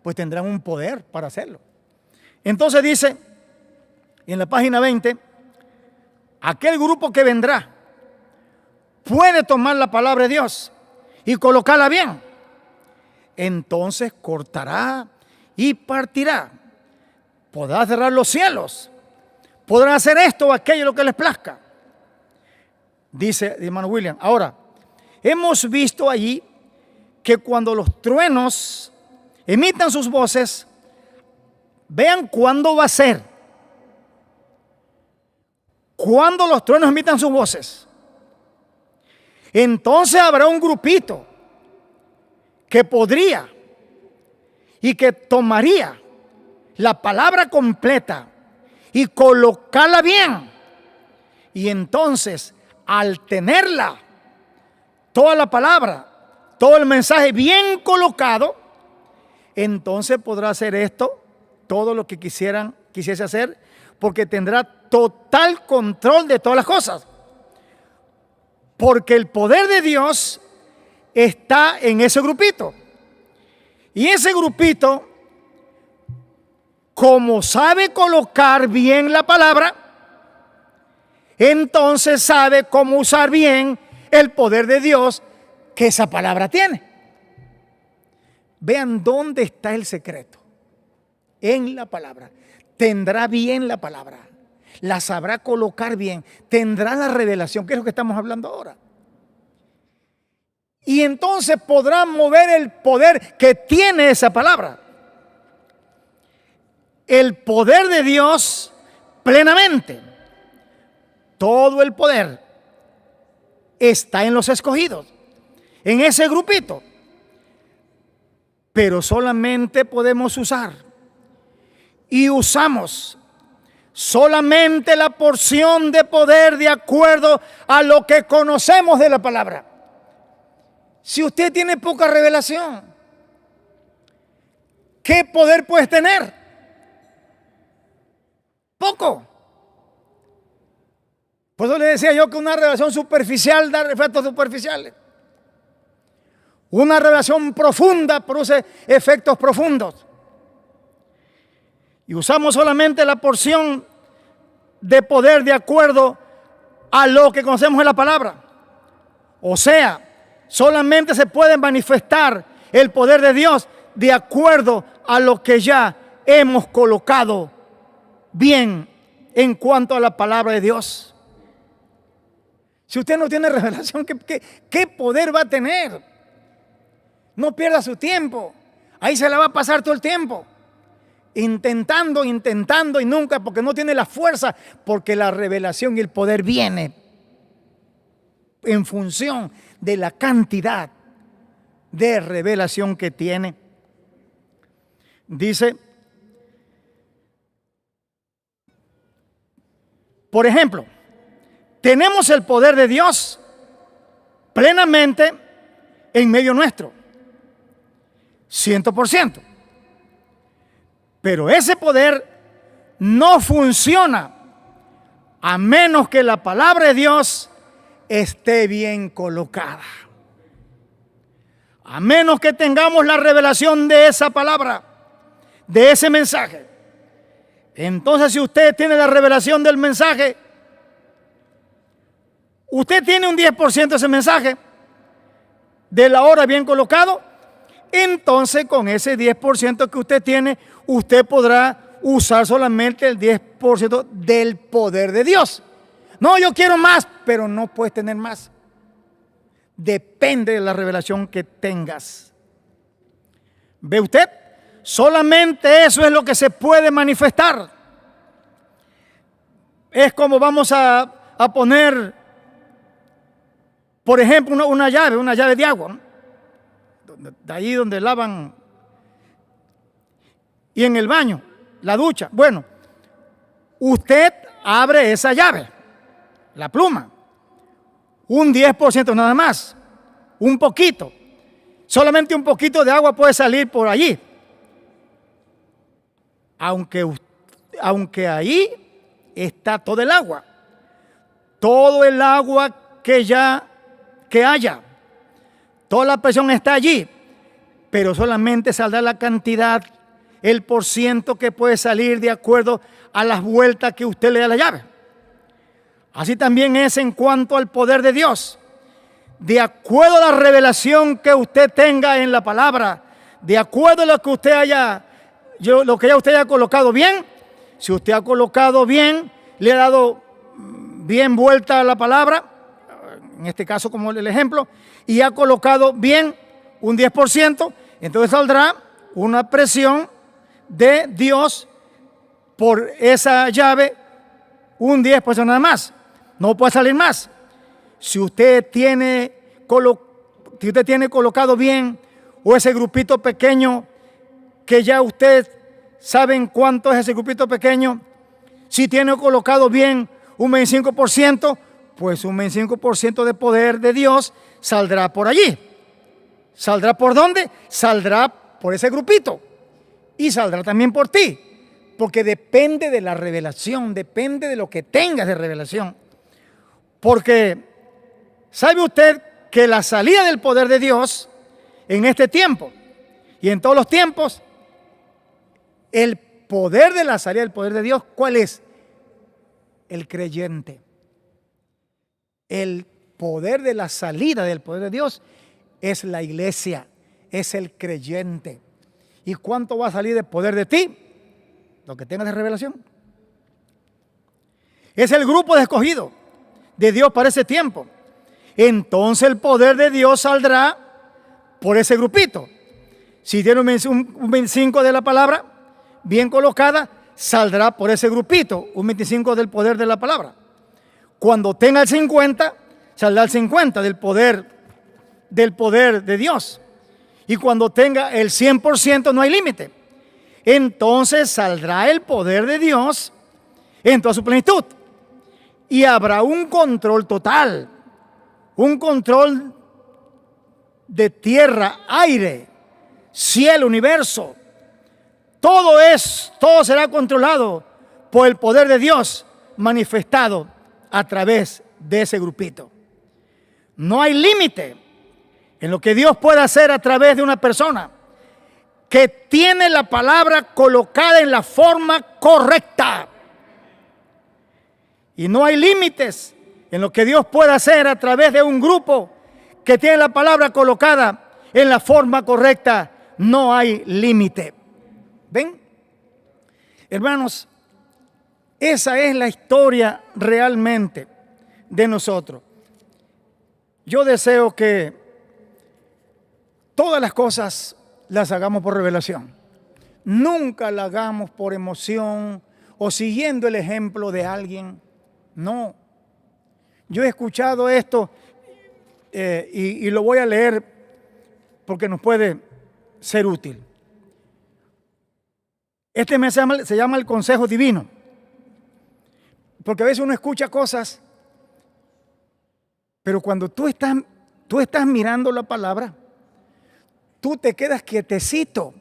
pues tendrán un poder para hacerlo. Entonces dice, en la página 20, aquel grupo que vendrá puede tomar la palabra de Dios y colocarla bien. Entonces cortará y partirá. Podrá cerrar los cielos. Podrá hacer esto o aquello lo que les plazca. Dice el hermano William. Ahora, hemos visto allí que cuando los truenos emitan sus voces, vean cuándo va a ser. Cuando los truenos emitan sus voces, entonces habrá un grupito que podría y que tomaría la palabra completa y colocarla bien. Y entonces, al tenerla, toda la palabra, todo el mensaje bien colocado, entonces podrá hacer esto, todo lo que quisiese hacer, porque tendrá total control de todas las cosas. Porque el poder de Dios está en ese grupito. Y ese grupito, como sabe colocar bien la palabra, entonces sabe cómo usar bien el poder de Dios que esa palabra tiene. Vean dónde está el secreto. En la palabra. Tendrá bien la palabra. La sabrá colocar bien. Tendrá la revelación, que es lo que estamos hablando ahora. Y entonces podrá mover el poder que tiene esa palabra. El poder de Dios plenamente. Todo el poder está en los escogidos, en ese grupito. Pero solamente podemos usar y usamos solamente la porción de poder de acuerdo a lo que conocemos de la palabra. Si usted tiene poca revelación, ¿qué poder puedes tener? Poco. Por eso le decía yo que una revelación superficial da efectos superficiales. Una revelación profunda produce efectos profundos. Y usamos solamente la porción de poder de acuerdo a lo que conocemos en la palabra. O sea, solamente se puede manifestar el poder de Dios de acuerdo a lo que ya hemos colocado bien en cuanto a la palabra de Dios. Si usted no tiene revelación, ¿qué poder va a tener? No pierda su tiempo. Ahí se la va a pasar todo el tiempo. Intentando y nunca, porque no tiene la fuerza, porque la revelación y el poder viene en función de la cantidad de revelación que tiene. Dice, por ejemplo, tenemos el poder de Dios plenamente en medio nuestro, 100%. Pero ese poder no funciona a menos que la palabra de Dios esté bien colocada. A menos que tengamos la revelación de esa palabra, de ese mensaje. Entonces, si usted tiene la revelación del mensaje, usted tiene un 10% de ese mensaje, de la hora bien colocado, entonces con ese 10% que usted tiene, usted podrá usar solamente el 10% del poder de Dios. No, yo quiero más, pero no puedes tener más. Depende de la revelación que tengas. ¿Ve usted? Solamente eso es lo que se puede manifestar. Es como vamos a poner, por ejemplo, una llave de agua, ¿no? De ahí donde lavan. Y en el baño, la ducha. Bueno, usted abre esa llave, la pluma, un 10% nada más, un poquito. Solamente un poquito de agua puede salir por allí. Aunque ahí está todo el agua. Todo el agua que haya. Toda la presión está allí. Pero solamente saldrá la cantidad, el porciento que puede salir de acuerdo a las vueltas que usted le da a la llave. Así también es en cuanto al poder de Dios. De acuerdo a la revelación que usted tenga en la palabra, de acuerdo a lo que usted lo que ya usted haya colocado bien, si usted ha colocado bien, le ha dado bien vuelta a la palabra, en este caso como el ejemplo, y ha colocado bien un 10%, entonces saldrá una presión de Dios por esa llave, un 10% nada más. No puede salir más. Si usted tiene colocado bien, o ese grupito pequeño que ya usted sabe en cuánto es ese grupito pequeño, si tiene colocado bien un 25%, pues un 25% de poder de Dios saldrá por allí. ¿Saldrá por dónde? Saldrá por ese grupito y saldrá también por ti, porque depende de la revelación, depende de lo que tengas de revelación. Porque ¿sabe usted que la salida del poder de Dios en este tiempo y en todos los tiempos, el poder de la salida del poder de Dios, ¿cuál es? El creyente. El poder de la salida del poder de Dios es la iglesia, es el creyente. ¿Y cuánto va a salir de poder de ti? Lo que tengas de revelación. Es el grupo de escogido de Dios para ese tiempo. Entonces el poder de Dios saldrá por ese grupito. Si tiene un 25 de la palabra bien colocada, saldrá por ese grupito, un 25 del poder de la palabra. Cuando tenga el 50, saldrá el 50 del poder de Dios. Y cuando tenga el 100%, no hay límite. Entonces saldrá el poder de Dios en toda su plenitud. Y habrá un control total, un control de tierra, aire, cielo, universo. Todo será controlado por el poder de Dios manifestado a través de ese grupito. No hay límite en lo que Dios puede hacer a través de una persona que tiene la palabra colocada en la forma correcta. Y no hay límites en lo que Dios puede hacer a través de un grupo que tiene la palabra colocada en la forma correcta. No hay límite. ¿Ven? Hermanos, esa es la historia realmente de nosotros. Yo deseo que todas las cosas las hagamos por revelación. Nunca las hagamos por emoción o siguiendo el ejemplo de alguien. No. Yo he escuchado esto y lo voy a leer porque nos puede ser útil. Este se llama el consejo divino. Porque a veces uno escucha cosas, pero cuando tú estás mirando la palabra, tú te quedas quietecito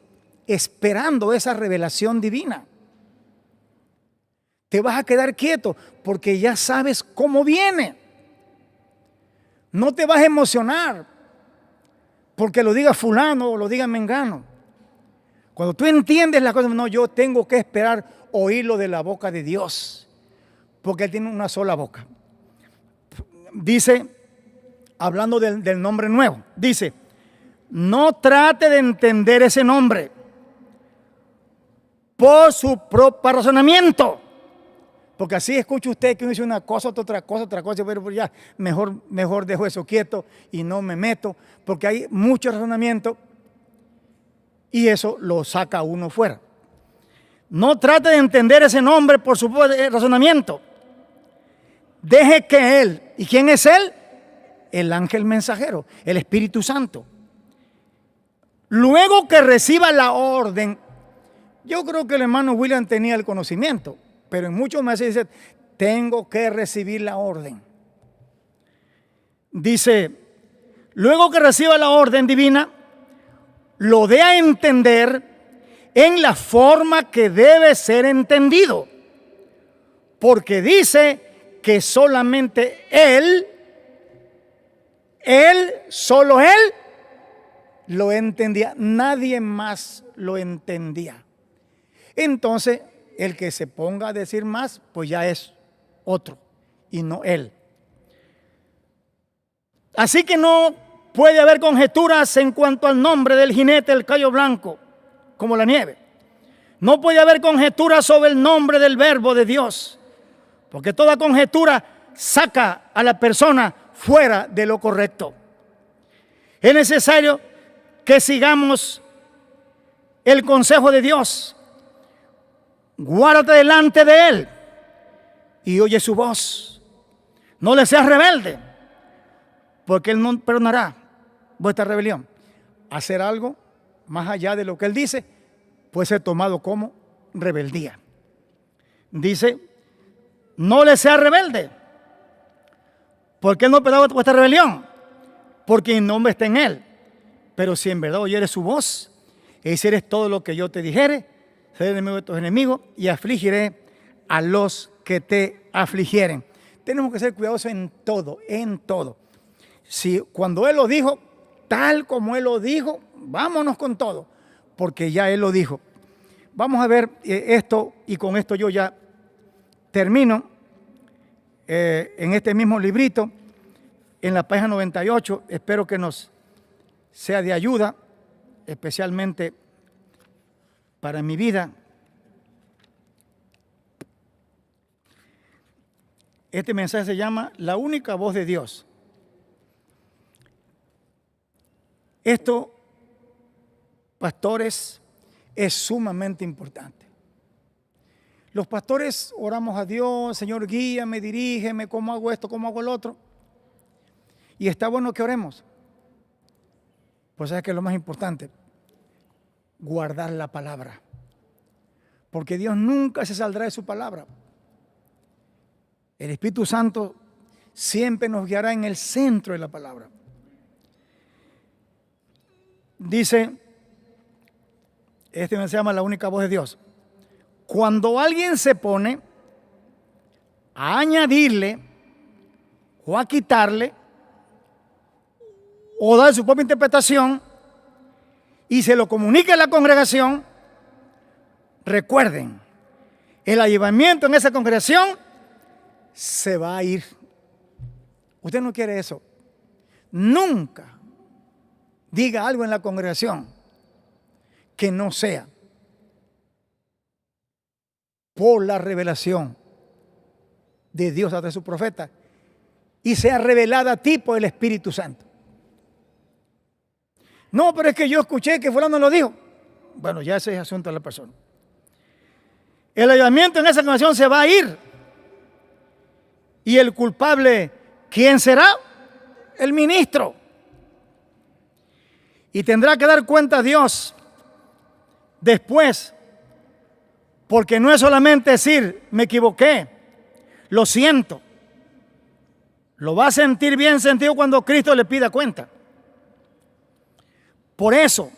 esperando esa revelación divina. Te vas a quedar quieto porque ya sabes cómo viene. No te vas a emocionar porque lo diga fulano o lo diga mengano. Cuando tú entiendes las cosas, no, yo tengo que esperar oírlo de la boca de Dios, porque Él tiene una sola boca. Dice, hablando del nombre nuevo, dice, no trate de entender ese nombre por su propio razonamiento. Porque así escucha usted que uno dice una cosa, otra cosa, pero ya mejor dejo eso quieto y no me meto, porque hay mucho razonamiento y eso lo saca uno fuera. No trate de entender ese nombre por su propio razonamiento. Deje que Él, ¿y quién es Él? El ángel mensajero, el Espíritu Santo. Luego que reciba la orden, yo creo que el hermano William tenía el conocimiento, pero en muchos meses dice, tengo que recibir la orden. Dice, luego que reciba la orden divina, lo dé a entender en la forma que debe ser entendido. Porque dice que solamente solo Él lo entendía. Nadie más lo entendía. Entonces, el que se ponga a decir más, pues ya es otro y no Él. Así que no puede haber conjeturas en cuanto al nombre del jinete del caballo blanco, como la nieve. No puede haber conjeturas sobre el nombre del verbo de Dios, porque toda conjetura saca a la persona fuera de lo correcto. Es necesario que sigamos el consejo de Dios. Guárdate delante de Él y oye su voz. No le seas rebelde, porque Él no perdonará vuestra rebelión. Hacer algo más allá de lo que Él dice puede ser tomado como rebeldía. Dice, no le seas rebelde, porque Él no perdona vuestra rebelión, porque mi nombre está en Él. Pero si en verdad oyeres su voz e hicieres todo lo que yo te dijere, seré enemigo de tus enemigos y afligiré a los que te afligieren. Tenemos que ser cuidadosos en todo, en todo. Si cuando Él lo dijo, tal como Él lo dijo, vámonos con todo, porque ya Él lo dijo. Vamos a ver esto, y con esto yo ya termino. En este mismo librito, en la página 98, espero que nos sea de ayuda, especialmente para mi vida. Este mensaje se llama La única voz de Dios. Esto, pastores, es sumamente importante. Los pastores oramos a Dios, Señor, guíame, dirígeme, cómo hago esto, cómo hago el otro. Y está bueno que oremos. Pues es que es lo más importante, guardar la palabra. Porque Dios nunca se saldrá de su palabra. El Espíritu Santo siempre nos guiará en el centro de la palabra. Dice, este se llama La única voz de Dios. Cuando alguien se pone a añadirle o a quitarle o dar su propia interpretación y se lo comunica a la congregación, recuerden, el avivamiento en esa congregación se va a ir. Usted no quiere eso. Nunca diga algo en la congregación que no sea por la revelación de Dios a través de su profeta y sea revelada a ti por el Espíritu Santo. No, pero es que yo escuché que fulano lo dijo. Bueno, ya ese es asunto de la persona. El avivamiento en esa congregación se va a ir. Y el culpable, ¿quién será? El ministro. Y tendrá que dar cuenta a Dios después, porque no es solamente decir, me equivoqué, lo siento. Lo va a sentir bien sentido cuando Cristo le pida cuenta. Por eso,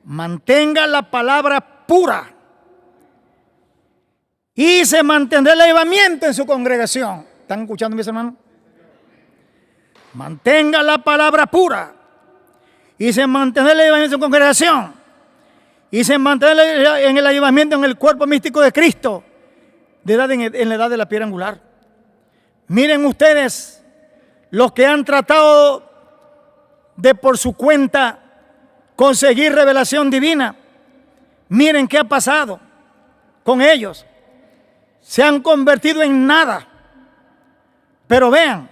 mantenga la palabra pura y se mantendrá el avivamiento en su congregación. ¿Están escuchando, mis hermanos? Mantenga la palabra pura y se mantendrá el avivamiento en su congregación y se mantendrá en el avivamiento en el cuerpo místico de Cristo en la edad de la piedra angular. Miren ustedes, los que han tratado de por su cuenta conseguir revelación divina, miren qué ha pasado con ellos. Se han convertido en nada. Pero vean,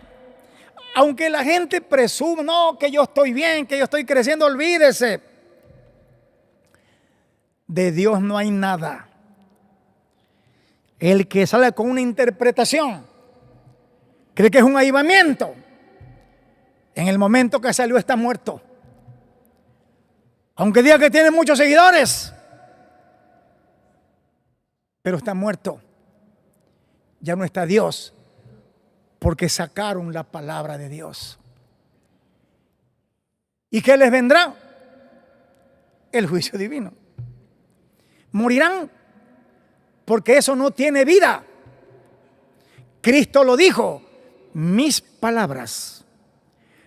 aunque la gente presume, no, que yo estoy bien, que yo estoy creciendo, olvídese. De Dios no hay nada. El que sale con una interpretación cree que es un avivamiento. En el momento que salió está muerto. Aunque diga que tiene muchos seguidores, pero está muerto. Ya no está Dios, porque sacaron la palabra de Dios. ¿Y qué les vendrá? El juicio divino. Morirán, porque eso no tiene vida. Cristo lo dijo, mis palabras,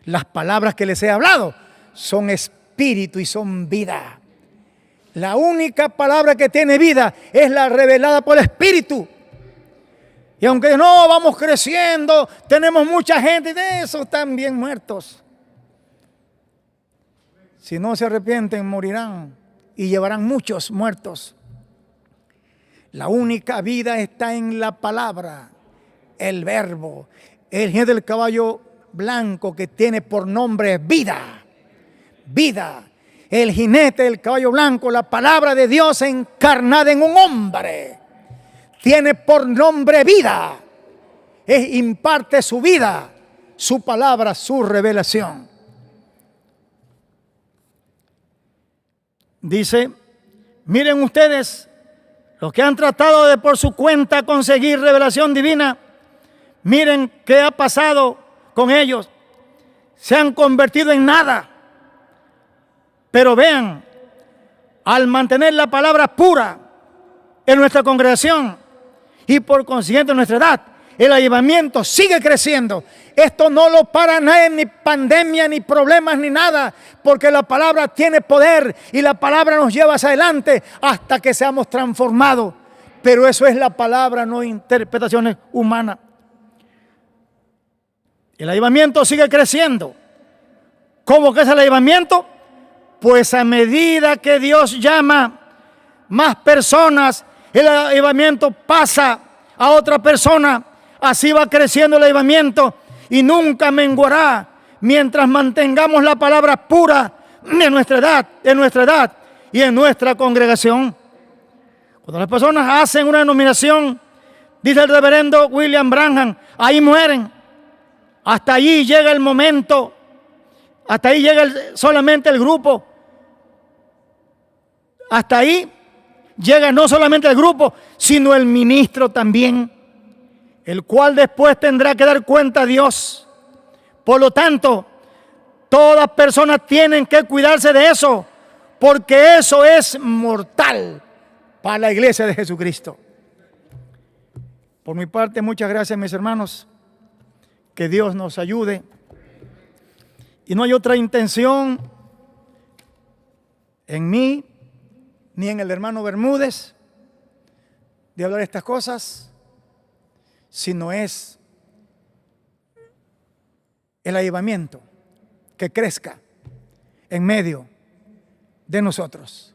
las palabras que les he hablado, son espíritu y son vida. La única palabra que tiene vida es la revelada por el Espíritu. Y aunque no vamos creciendo, tenemos mucha gente, de esos están bien muertos. Si no se arrepienten, morirán y llevarán muchos muertos. La única vida está en la palabra, el verbo, el jinete del caballo blanco que tiene por nombre vida. Vida. El jinete del caballo blanco, la palabra de Dios encarnada en un hombre, tiene por nombre vida. Imparte su vida, su palabra, su revelación. Dice, miren ustedes, los que han tratado de por su cuenta conseguir revelación divina, miren qué ha pasado con ellos. Se han convertido en nada. Pero vean, al mantener la palabra pura en nuestra congregación y por consiguiente en nuestra edad, el avivamiento sigue creciendo. Esto no lo para nadie, ni pandemia, ni problemas, ni nada, porque la palabra tiene poder y la palabra nos lleva hacia adelante hasta que seamos transformados. Pero eso es la palabra, no interpretaciones humanas. El avivamiento sigue creciendo. ¿Cómo que es el avivamiento? Pues a medida que Dios llama más personas, el avivamiento pasa a otra persona. Así va creciendo el avivamiento y nunca menguará mientras mantengamos la palabra pura en nuestra edad y en nuestra congregación. Cuando las personas hacen una denominación, dice el reverendo William Branham, ahí mueren. Hasta allí llega el momento, hasta ahí llega solamente el grupo. Hasta ahí llega no solamente el grupo, sino el ministro también, el cual después tendrá que dar cuenta a Dios. Por lo tanto, todas personas tienen que cuidarse de eso, porque eso es mortal para la iglesia de Jesucristo. Por mi parte, muchas gracias, mis hermanos. Que Dios nos ayude Y no hay otra intención en mí ni en el hermano Bermúdez de hablar estas cosas, sino es el avivamiento que crezca en medio de nosotros,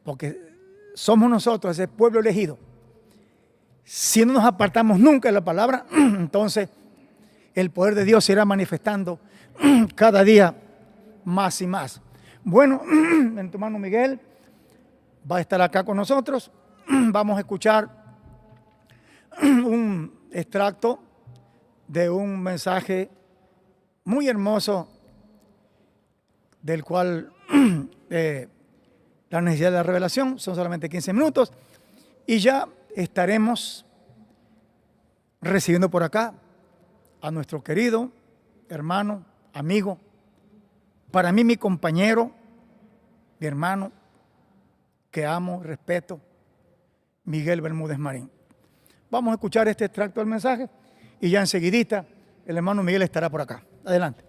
porque somos nosotros ese pueblo elegido. Si no nos apartamos nunca de la palabra, entonces el poder de Dios se irá manifestando cada día más y más. Bueno, en tu hermano Miguel va a estar acá con nosotros. Vamos a escuchar un extracto de un mensaje muy hermoso, del cual la necesidad de la revelación son solamente 15 minutos, y ya estaremos recibiendo por acá a nuestro querido hermano, amigo, para mí mi compañero, mi hermano, que amo, respeto, Miguel Bermúdez Marín. Vamos a escuchar este extracto del mensaje y ya enseguidita el hermano Miguel estará por acá. Adelante.